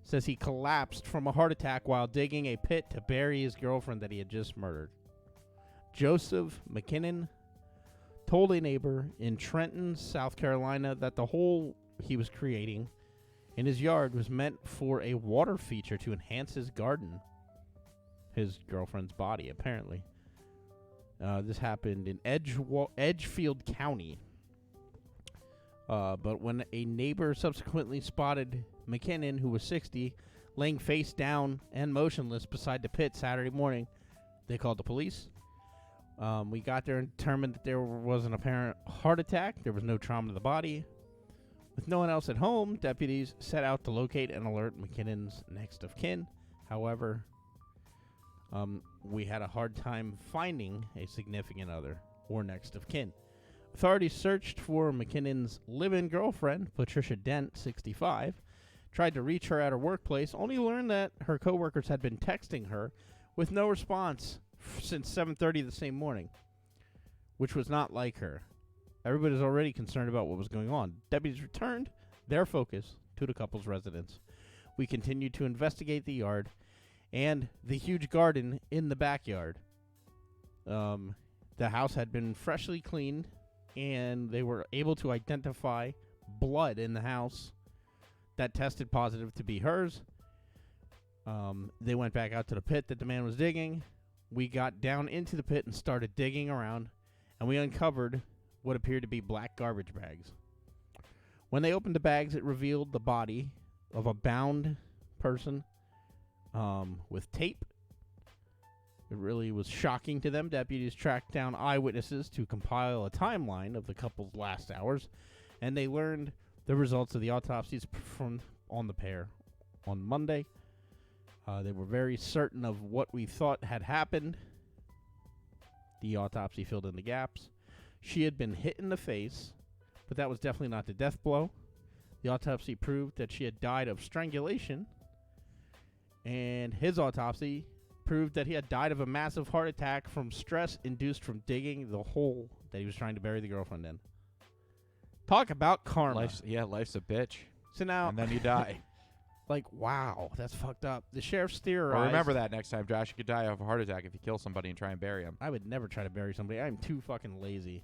says he collapsed from a heart attack while digging a pit to bury his girlfriend that he had just murdered. Joseph McKinnon told a neighbor in Trenton, South Carolina, that the hole he was creating in his yard was meant for a water feature to enhance his garden. His girlfriend's body, apparently. This happened in Edgefield County. But when a neighbor subsequently spotted McKinnon, who was 60, laying face down and motionless beside the pit Saturday morning, they called the police. We got there and determined that there was an apparent heart attack. There was no trauma to the body. With no one else at home, deputies set out to locate and alert McKinnon's next of kin. However, we had a hard time finding a significant other or next of kin. Authorities searched for McKinnon's live-in girlfriend, Patricia Dent, 65, tried to reach her at her workplace, only learned that her coworkers had been texting her with no response since 7:30 the same morning, which was not like her. Everybody was already concerned about what was going on. Deputies returned their focus to the couple's residence. We continued to investigate the yard and the huge garden in the backyard. The house had been freshly cleaned, and they were able to identify blood in the house that tested positive to be hers. They went back out to the pit that the man was digging. We got down into the pit and started digging around, and we uncovered what appeared to be black garbage bags. When they opened the bags, it revealed the body of a bound person with tape. It really was shocking to them. Deputies tracked down eyewitnesses to compile a timeline of the couple's last hours, and they learned the results of the autopsies performed on the pair on Monday. They were very certain of what we thought had happened. The autopsy filled in the gaps. She had been hit in the face, but that was definitely not the death blow. The autopsy proved that she had died of strangulation, and his autopsy proved that he had died of a massive heart attack from stress induced from digging the hole that he was trying to bury the girlfriend in. Talk about karma. Life's a bitch. So now, And then you die. like, wow, that's fucked up. The sheriff's theorized. Well, remember that next time, Josh. You could die of a heart attack if you kill somebody and try and bury him. I would never try to bury somebody. I'm too fucking lazy.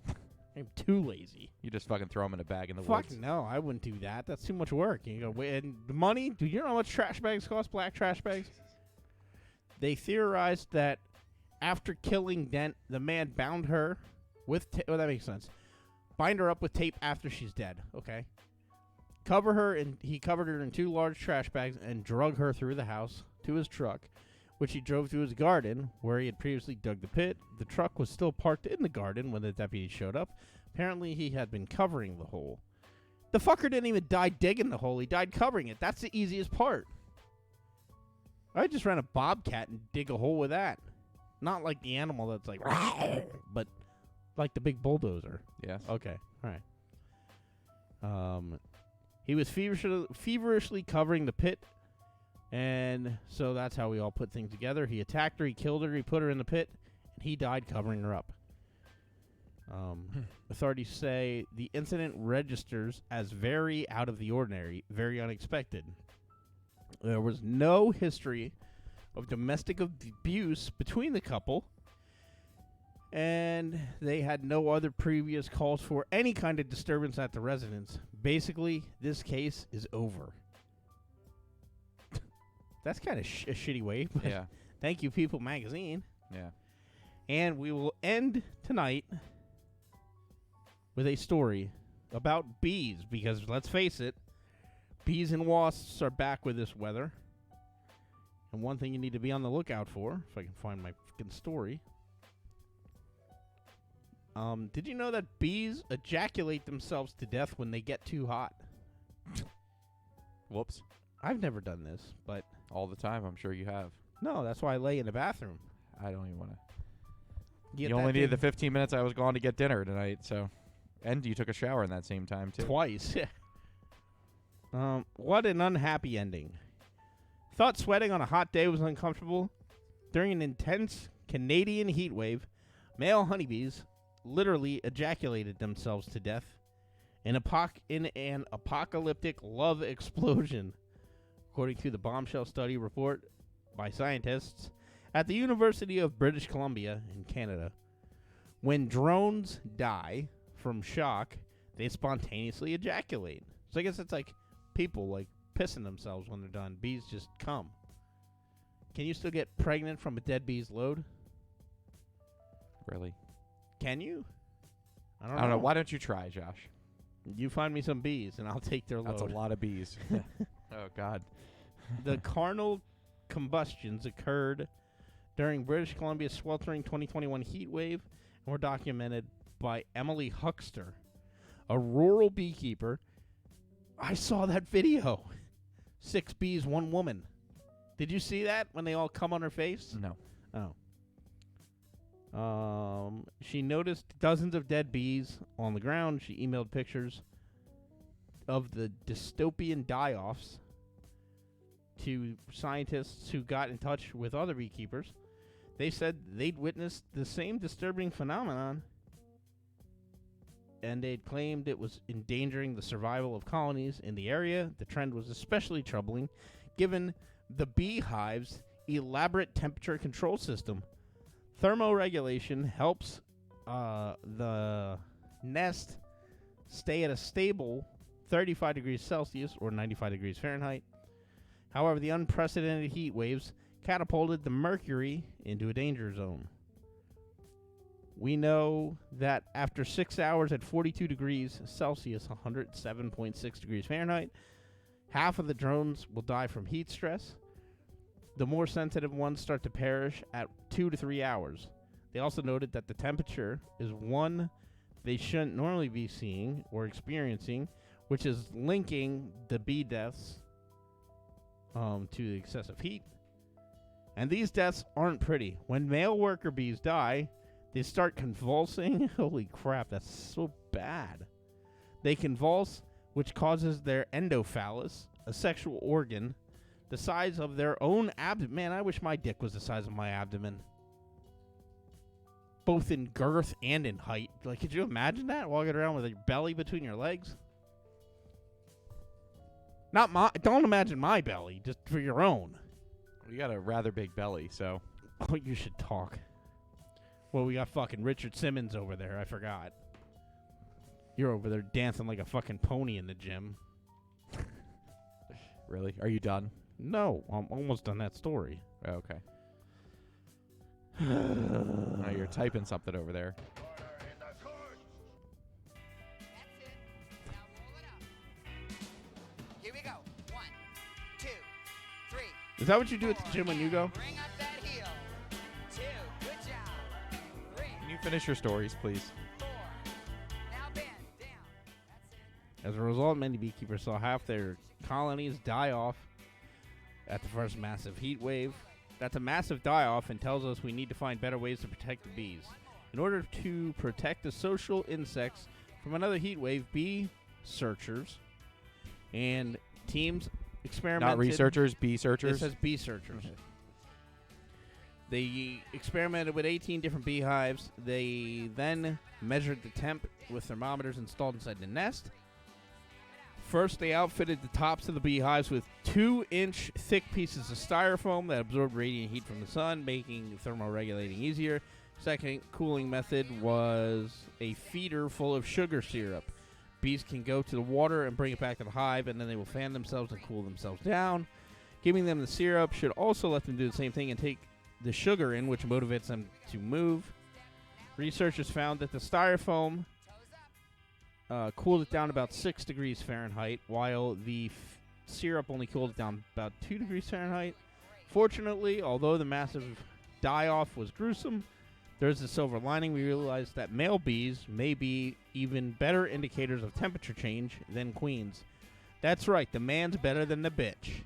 I'm too lazy. You just fucking throw them in a bag in the Fuck woods. no, I wouldn't do that. That's too much work. You go, and the money? Do you know how much trash bags cost? Black trash bags? They theorized that after killing Dent, the man bound her with well, that makes sense. Bind her up with tape after she's dead. Okay. He covered her in 2 large trash bags and drug her through the house to his truck, which he drove to his garden where he had previously dug the pit. The truck was still parked in the garden when the deputies showed up. Apparently, he had been covering the hole. The fucker didn't even die digging the hole. He died covering it. That's the easiest part. I just ran a bobcat and dig a hole with that. Not like the animal that's like, but like the big bulldozer. Yes. Okay. All right. He was feverishly covering the pit, and so that's how we all put things together. He attacked her, he killed her, he put her in the pit, and he died covering her up. Authorities say the incident registers as very out of the ordinary, very unexpected. There was no history of domestic abuse between the couple, and they had no other previous calls for any kind of disturbance at the residence. Basically, this case is over. That's kind of a shitty way, but Yeah. thank you, People Magazine. Yeah. And we will end tonight with a story about bees, because let's face it, bees and wasps are back with this weather. And one thing you need to be on the lookout for, if I can find my fucking story. Did you know that bees ejaculate themselves to death when they get too hot? Whoops. I've never done this, but All the time, I'm sure you have. no, that's why I lay in the bathroom. I don't even want to. Get You that only needed the thing 15 minutes I was gone to get dinner tonight, so. And you took a shower in that same time, too. twice. What an unhappy ending. Thought sweating on a hot day was uncomfortable? During an intense Canadian heat wave, male honeybees literally ejaculated themselves to death in an apocalyptic love explosion, according to the bombshell study report by scientists at the University of British Columbia in Canada. When drones die from shock, they spontaneously ejaculate. So I guess it's like people like pissing themselves when they're done. Bees just come. Can you still get pregnant from a dead bee's load? Really? Can you? I don't know. Why don't you try, Josh? You find me some bees, and I'll take their load. That's a lot of bees. Oh, God. The carnal combustions occurred during British Columbia's sweltering 2021 heat wave and were documented by Emily Huckster, a rural beekeeper. I saw that video. 6 bees, 1 woman. Did you see that when they all come on her face? No. Oh. She noticed dozens of dead bees on the ground. She emailed pictures of the dystopian die-offs to scientists who got in touch with other beekeepers. They said they'd witnessed the same disturbing phenomenon, and they'd claimed it was endangering the survival of colonies in the area. The trend was especially troubling given the beehive's elaborate temperature control system. Thermoregulation helps the nest stay at a stable 35 degrees Celsius or 95 degrees Fahrenheit. However, the unprecedented heat waves catapulted the mercury into a danger zone. We know that after 6 hours at 42 degrees Celsius, 107.6 degrees Fahrenheit, half of the drones will die from heat stress. The more sensitive ones start to perish at 2 to 3 hours. They also noted that the temperature is one they shouldn't normally be seeing or experiencing, which is linking the bee deaths to the excessive heat. And these deaths aren't pretty. When male worker bees die, they start convulsing. Holy crap, that's so bad. They convulse, which causes their endophallus, a sexual organ, the size of their own abdomen. Man, I wish my dick was the size of my abdomen. Both in girth and in height. Like, could you imagine that? Walking around with your belly between your legs? Don't imagine my belly, just for your own. We got a rather big belly, so. Oh, you should talk. Well, we got fucking Richard Simmons over there. I forgot. You're over there dancing like a fucking pony in the gym. Really? Are you done? No, I'm almost done that story. Oh, okay. Now you're typing something over there. Here we go. 1, 2, 3. Is that what you do at the gym when you go? Bring up that heel. 2. Good job. 3. Can you finish your stories, please? 4. Now bend down. That's it. As a result, many beekeepers saw half their colonies die off at the first massive heat wave. That's a massive die-off and tells us we need to find better ways to protect the bees. In order to protect the social insects from another heat wave, bee searchers and teams experimented... Not researchers, bee searchers? It says bee searchers. Okay. They experimented with 18 different beehives. They then measured the temp with thermometers installed inside the nest. First, they outfitted the tops of the beehives with 2-inch thick pieces of styrofoam that absorbed radiant heat from the sun, making thermoregulating easier. Second cooling method was a feeder full of sugar syrup. Bees can go to the water and bring it back to the hive, and then they will fan themselves and cool themselves down. Giving them the syrup should also let them do the same thing and take the sugar in, which motivates them to move. Researchers found that the styrofoam cooled it down about 6 degrees Fahrenheit, while the syrup only cooled it down about 2 degrees Fahrenheit. Fortunately, although the massive die-off was gruesome, there's a silver lining. We realized that male bees may be even better indicators of temperature change than queens. That's right, the man's better than the bitch.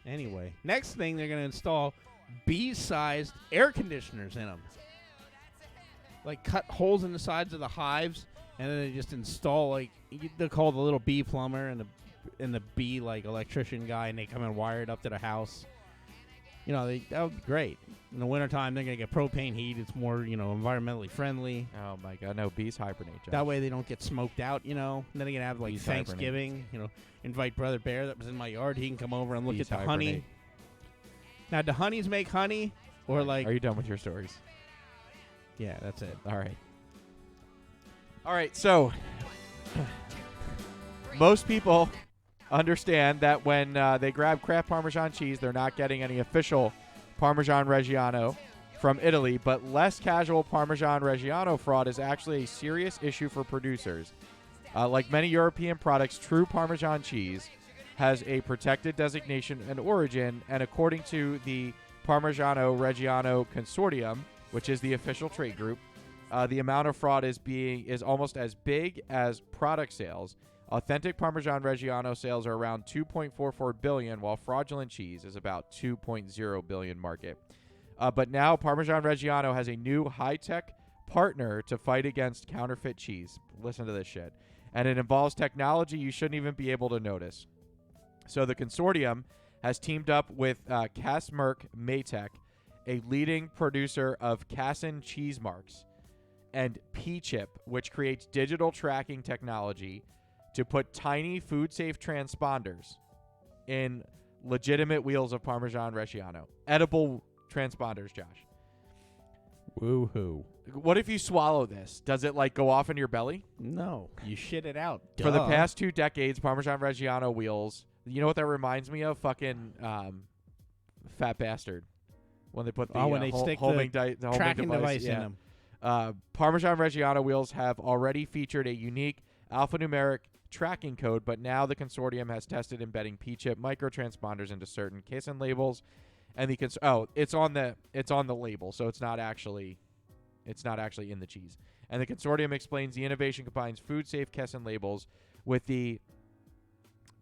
Anyway, next thing, they're going to install bee-sized air conditioners in them. Like, cut holes in the sides of the hives, and then they just install, like, they call the little bee plumber and the bee, like, electrician guy, and they come and wire it up to the house. You know, that would be great. In the wintertime, they're going to get propane heat. It's more, you know, environmentally friendly. Oh, my God. No, bees hibernate, Josh. That way they don't get smoked out, you know. And then they can have, like, Bees Thanksgiving. hibernate. You know, invite Brother Bear that was in my yard. He can come over and look Bees at the honey. hibernate. Now, do honeys make honey? Or, like... Are you done with your stories? Yeah, that's it. All right. All right, so most people understand that when they grab Kraft Parmesan cheese, they're not getting any official Parmesan Reggiano from Italy, but less casual Parmesan Reggiano fraud is actually a serious issue for producers. Like many European products, true Parmesan cheese has a protected designation and origin, and according to the Parmigiano Reggiano Consortium, which is the official trade group, the amount of fraud is almost as big as product sales. Authentic Parmesan Reggiano sales are around 2.44 billion, while fraudulent cheese is about 2.0 billion market. But now Parmesan Reggiano has a new high-tech partner to fight against counterfeit cheese. Listen to this shit. And it involves technology you shouldn't even be able to notice. So the consortium has teamed up with Kasmerk Maytech, a leading producer of Cassin cheese marks, and P-Chip, which creates digital tracking technology to put tiny food-safe transponders in legitimate wheels of Parmesan Reggiano. Edible transponders, Josh. Woo-hoo. What if you swallow this? Does it, like, go off in your belly? No. You shit it out. Duh. For the past 2 decades, Parmesan Reggiano wheels, you know what that reminds me of? Fucking Fat Bastard. When they put the when they stick the tracking device in them. Parmesan Reggiano wheels have already featured a unique alphanumeric tracking code, but now the consortium has tested embedding P-chip microtransponders into certain Cassin labels, and it's on the label, so it's not actually in the cheese. And the consortium explains the innovation combines food-safe Cassin labels with the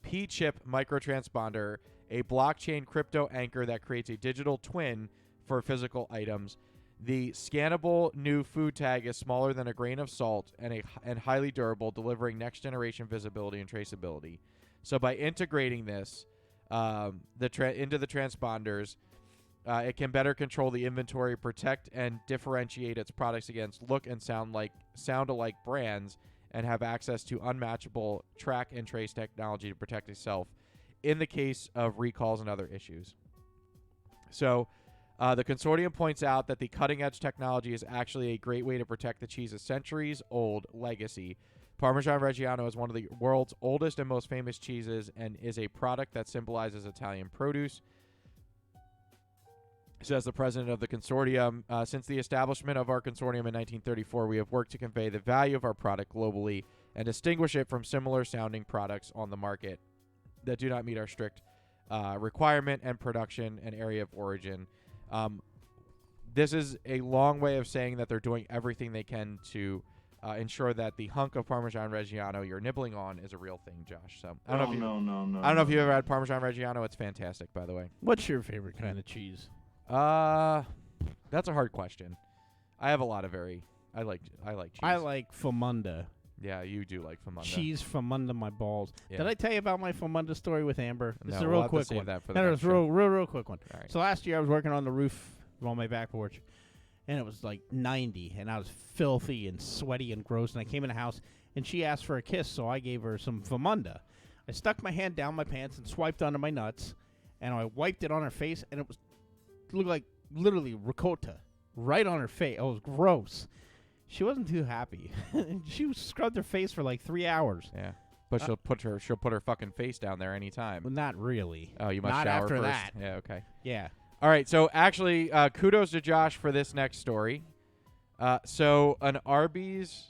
P-chip microtransponder, a blockchain crypto anchor that creates a digital twin for physical items. The scannable new food tag is smaller than a grain of salt and highly durable, delivering next-generation visibility and traceability. So by integrating this into the transponders, it can better control the inventory, protect and differentiate its products against look and sound alike brands, and have access to unmatchable track and trace technology to protect itself in the case of recalls and other issues. So the consortium points out that the cutting-edge technology is actually a great way to protect the cheese's centuries-old legacy. Parmesan Reggiano is one of the world's oldest and most famous cheeses and is a product that symbolizes Italian produce, says the president of the consortium. Since the establishment of our consortium in 1934, we have worked to convey the value of our product globally and distinguish it from similar-sounding products on the market that do not meet our strict requirement and production and area of origin. This is a long way of saying that they're doing everything they can to ensure that the hunk of Parmesan Reggiano you're nibbling on is a real thing, Josh. So I don't know if you've ever had Parmesan Reggiano. It's fantastic, by the way. What's your favorite kind of cheese? That's a hard question. I have a lot of I like cheese. I like Famunda. Yeah, you do like Famunda. Cheese Famunda my balls. Yeah. Did I tell you about my Famunda story with Amber? This is a we'll real have quick to save one. that for the No, next it's real quick one. All right. So last year I was working on the roof on my back porch, and it was like 90, and I was filthy and sweaty and gross, and I came in the house, and she asked for a kiss, so I gave her some Famunda. I stuck my hand down my pants and swiped under my nuts, and I wiped it on her face, and it looked like literally ricotta right on her face. It was gross. She wasn't too happy. She scrubbed her face for like 3 hours. Yeah, but she'll put her fucking face down there anytime. Well, not really. Oh, you must not shower after first. that. Yeah, okay. Yeah. All right, so actually, kudos to Josh for this next story. So an Arby's,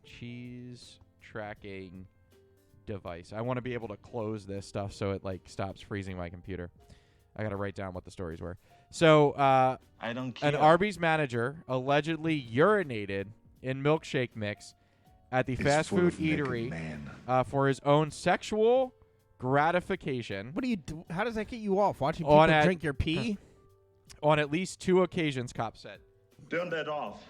cheese tracking device. I want to be able to close this stuff so it stops freezing my computer. I got to write down what the stories were. So I don't care. An Arby's manager allegedly urinated in milkshake mix at the fast food eatery for his own sexual gratification. What do you do? How does that get you off? Watching people drink your pee? On at least 2 occasions, cops said. Turn that off.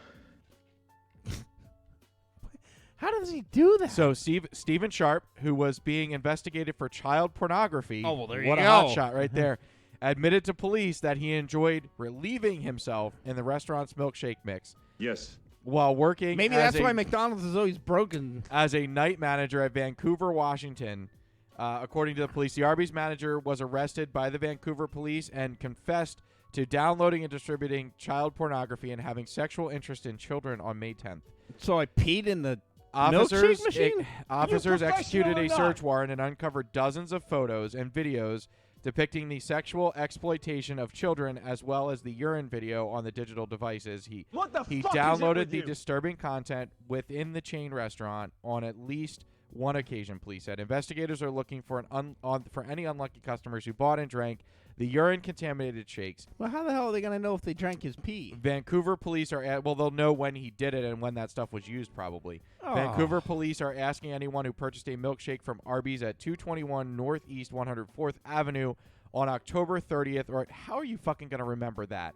How does he do that? So Stephen Sharp, who was being investigated for child pornography, oh, well, there you what go. a hot shot right there, admitted to police that he enjoyed relieving himself in the restaurant's milkshake mix. Yes. While working Maybe that's why McDonald's is always broken. As a night manager at Vancouver, Washington. According to the police, the Arby's manager was arrested by the Vancouver police and confessed to downloading and distributing child pornography and having sexual interest in children on May 10th. So I peed in the milkshake machine? Officers executed a search warrant and uncovered dozens of photos and videos depicting the sexual exploitation of children, as well as the urine video on the digital devices. He downloaded the disturbing content within the chain restaurant on at least one occasion, police said. Investigators are looking for for any unlucky customers who bought and drank the urine-contaminated shakes. Well, how the hell are they going to know if they drank his pee? Vancouver police are they'll know when he did it and when that stuff was used, probably. Oh. Vancouver police are asking anyone who purchased a milkshake from Arby's at 221 Northeast 104th Avenue on October 30th, or how are you fucking going to remember that?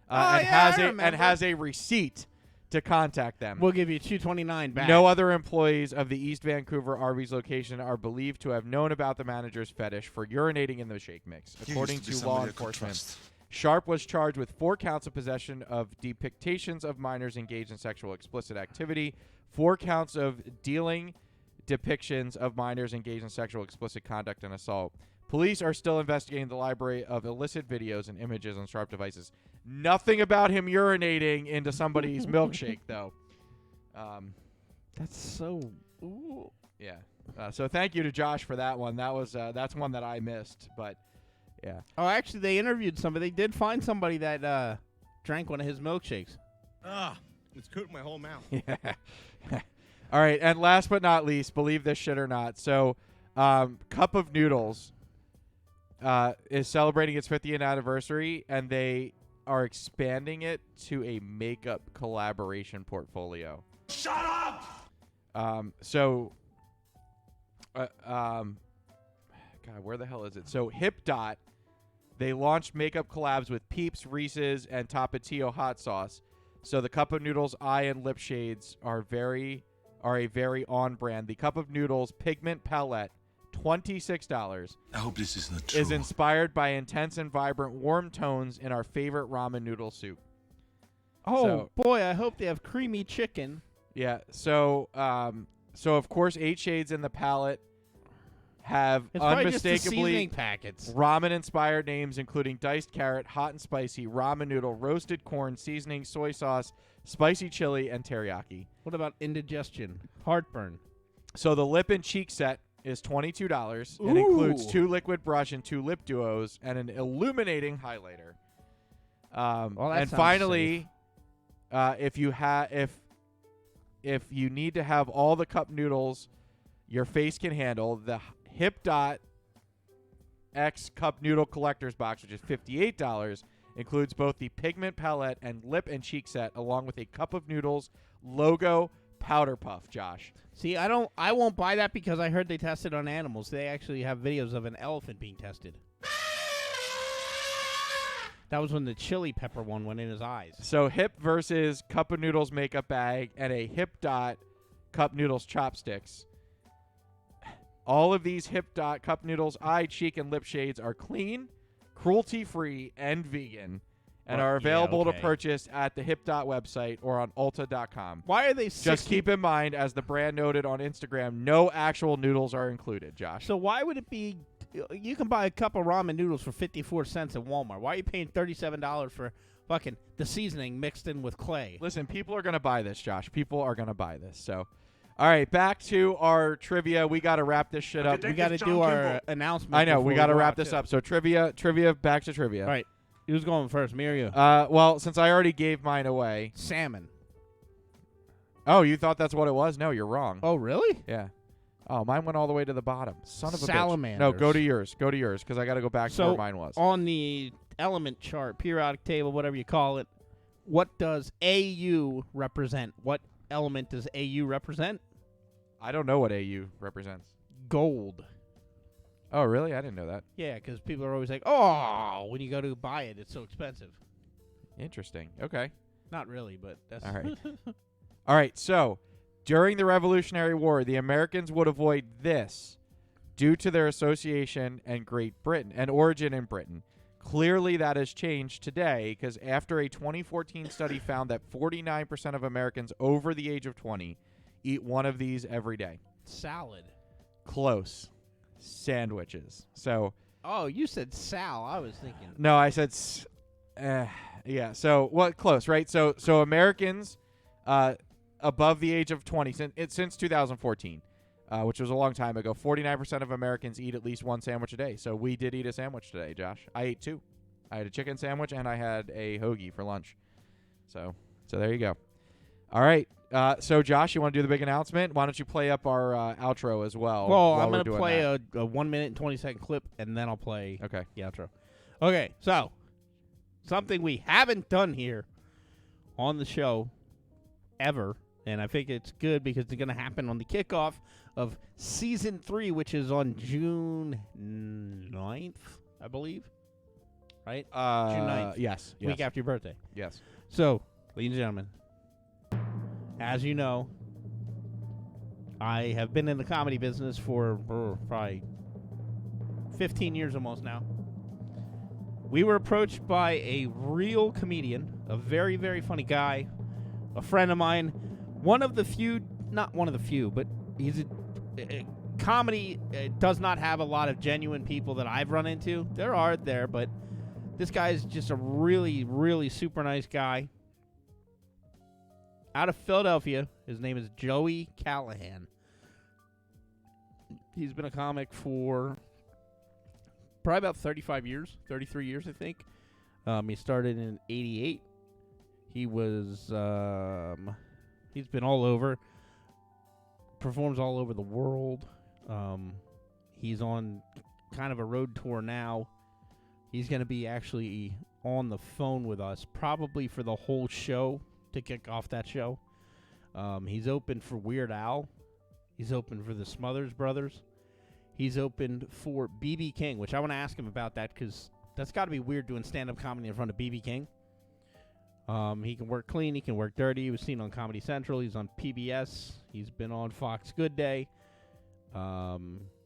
Has a receipt to contact them. We'll give you $2.29 back. No other employees of the East Vancouver Arby's location are believed to have known about the manager's fetish for urinating in the shake mix, according to law enforcement. Sharp was charged with 4 counts of possession of depictions of minors engaged in sexual explicit activity, 4 counts of dealing depictions of minors engaged in sexual explicit conduct and assault. Police are still investigating the library of illicit videos and images on Sharp devices. Nothing about him urinating into somebody's milkshake, though. That's so... Ooh. Yeah. So thank you to Josh for that one. That's one that I missed, but yeah. Oh, actually, they interviewed somebody. They did find somebody that drank one of his milkshakes. It's coating my whole mouth. Yeah. All right, and last but not least, believe this shit or not. So, Cup of Noodles is celebrating its 50th anniversary, and they are expanding it to a makeup collaboration portfolio. Shut up! God, where the hell is it? So HipDot, they launched makeup collabs with Peeps, Reese's, and Tapatio hot sauce. So the Cup of Noodles eye and lip shades are a very on brand. The Cup of Noodles pigment palette, $26. I hope this isn't true. Is inspired by intense and vibrant warm tones in our favorite ramen noodle soup. Oh, boy, I hope they have creamy chicken. Yeah, so of course 8 Shades in the palette have It's probably just the unmistakably seasoning packets. ramen-inspired names, including diced carrot, hot and spicy, ramen noodle, roasted corn, seasoning, soy sauce, spicy chili, and teriyaki. What about indigestion? Heartburn. So the lip and cheek set is $22. It includes 2 liquid brush and 2 lip duos and an illuminating highlighter. Well, that and sounds finally, if you need to have all the cup noodles your face can handle, the Hip Dot X Cup Noodle Collector's Box, which is $58, includes both the pigment palette and lip and cheek set, along with a cup of noodles logo powder puff. Josh, See, I won't buy that because I heard they tested on animals. They actually have videos of an elephant being tested. That was when the chili pepper one went in his eyes. so Hip versus Cup of Noodles makeup bag and a Hip Dot Cup Noodles chopsticks. All of these Hip Dot Cup Noodles eye, cheek, and lip shades are clean, cruelty-free, and vegan, and are available to purchase at the Hip Dot website or on Ulta.com. Why are they Just keep in mind, as the brand noted on Instagram, no actual noodles are included, Josh. So why would it be... You can buy a cup of ramen noodles for 54 cents at Walmart. Why are you paying $37 for fucking the seasoning mixed in with clay? Listen, people are going to buy this, Josh. People are going to buy this. So, all right, back to our trivia. We got to wrap this shit up. We got to do our announcement. I know. We got to wrap this too. up. So, trivia, back to trivia. All right. Who's going first, me or you? Well, since I already gave mine away. Salmon. Oh, you thought that's what it was? No, you're wrong. Oh, really? Yeah. Oh, mine went all the way to the bottom. Son of a bitch. Salamanders. No, go to yours. Go to yours, because I got to go back to where mine was. On the element chart, periodic table, whatever you call it, what does AU represent? What element does AU represent? I don't know what AU represents. Gold. Oh, really? I didn't know that. Yeah, because people are always like, oh, when you go to buy it, it's so expensive. Interesting. Okay. Not really, but that's... All right. All right, so during the Revolutionary War, the Americans would avoid this due to their association and Great Britain and origin in Britain. Clearly, that has changed today because after a 2014 study found that 49% of Americans over the age of 20 eat one of these every day. Salad. Close. Sandwiches. So. Oh, you said Sal. I was thinking. No, I said. Yeah. So what? Close, right? So Americans, above the age of 20 since 2014, which was a long time ago. 49% of Americans eat at least one sandwich a day. So we did eat a sandwich today, Josh. I ate 2. I had a chicken sandwich and I had a hoagie for lunch. So there you go. All right. So Josh, you want to do the big announcement? Why don't you play up our outro as well? Well, I'm going to play a 1 minute and 20 second clip, and then I'll play the outro. Okay, so something we haven't done here on the show ever, and I think it's good because it's going to happen on the kickoff of Season 3, which is on June 9th, I believe. Right? June 9th. Yes. Week after your birthday. Yes. So, ladies and gentlemen, as you know, I have been in the comedy business for probably 15 years almost now. We were approached by a real comedian, a very, very funny guy, a friend of mine, one of the few, not one of the few, but he's a comedy does not have a lot of genuine people that I've run into. There are there, but this guy is just a really, really super nice guy. Out of Philadelphia, his name is Joey Callahan. He's been a comic for probably about 35 years, 33 years, I think. He started in 88. He was, he's been all over, performs all over the world. He's on kind of a road tour now. He's going to be actually on the phone with us probably for the whole show to kick off that show. He's open for Weird Al. He's open for the Smothers Brothers. He's opened for B.B. King, which I want to ask him about that because that's got to be weird doing stand-up comedy in front of B.B. King. He can work clean. He can work dirty. He was seen on Comedy Central. He's on PBS. He's been on Fox Good Day.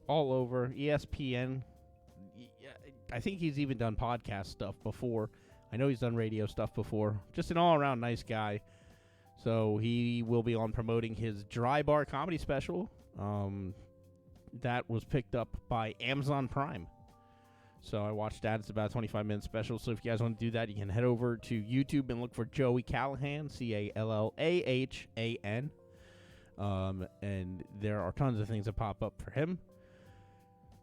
all over ESPN. I think he's even done podcast stuff before. I know he's done radio stuff before. Just an all-around nice guy. So he will be on promoting his Dry Bar comedy special. That was picked up by Amazon Prime. So I watched that. It's about a 25-minute special. So if you guys want to do that, you can head over to YouTube and look for Joey Callahan, Callahan. And there are tons of things that pop up for him.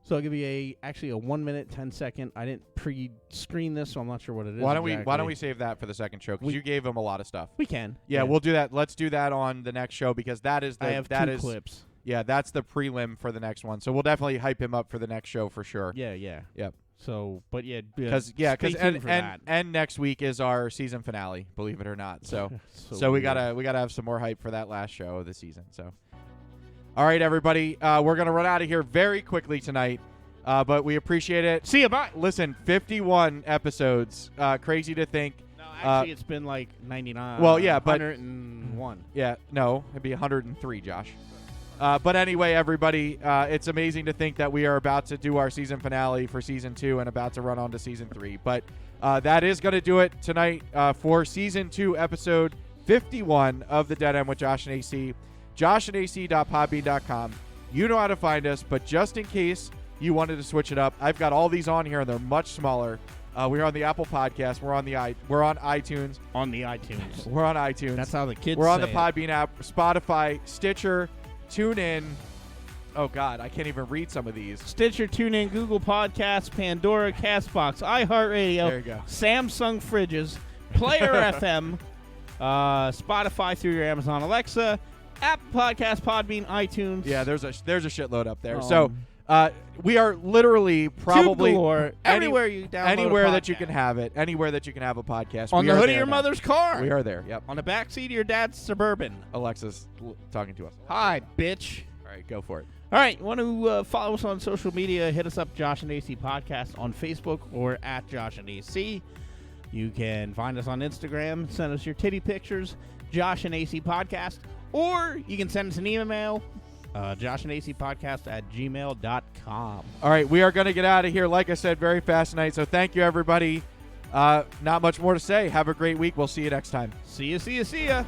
So I'll give you actually a 1 minute, 10-second. I didn't pre-screen this, so I'm not sure what it is. Why exactly. don't we save that for the second show? Because you gave him a lot of stuff. We can. Yeah, we'll do that. Let's do that on the next show because that is the I have two clips. Yeah, that's the prelim for the next one. So we'll definitely hype him up for the next show for sure. Yeah. Yep. So, but because and next week is our season finale, believe it or not. So so we gotta have some more hype for that last show of the season. So, all right, everybody, we're gonna run out of here very quickly tonight, but we appreciate it. See you, bye. Listen, 51 episodes, crazy to think. No, actually, it's been like 99. Well, yeah, but 101. Yeah, no, it'd be 103, Josh. But anyway, everybody, it's amazing to think that we are about to do our season finale for Season 2 and about to run on to Season 3. But that is going to do it tonight for Season 2, Episode 51 of The Dead End with Josh and AC. joshandac.podbean.com. You know how to find us, but just in case you wanted to switch it up, I've got all these on here, and they're much smaller. We're on the Apple Podcast. We're on iTunes. On the iTunes. We're on iTunes. That's how the kids We're on say the Podbean app, Spotify, Stitcher, TuneIn. Oh, God, I can't even read some of these. Stitcher, TuneIn, Google Podcasts, Pandora, CastBox, iHeartRadio. There you go. Samsung fridges, Player FM, Spotify through your Amazon Alexa, Apple Podcasts, Podbean, iTunes. Yeah, there's a shitload up there. So we are literally probably everywhere you download anywhere a that you podcast. can have it, anywhere that you can have a podcast. On we the are hood of there your now. mother's car. We are there. Yep. On the back seat of your dad's Suburban. Alexa's talking to us. Hi, bitch. All right, go for it. All right, want to follow us on social media, hit us up, Josh and AC Podcast on Facebook or at Josh and AC. You can find us on Instagram, send us your titty pictures, Josh and AC Podcast, or you can send us an email, joshandacpodcast@gmail.com. All right, we are going to get out of here, like I said, very fast tonight. So thank you, everybody. Not much more to say. Have a great week. We'll see you next time. See ya.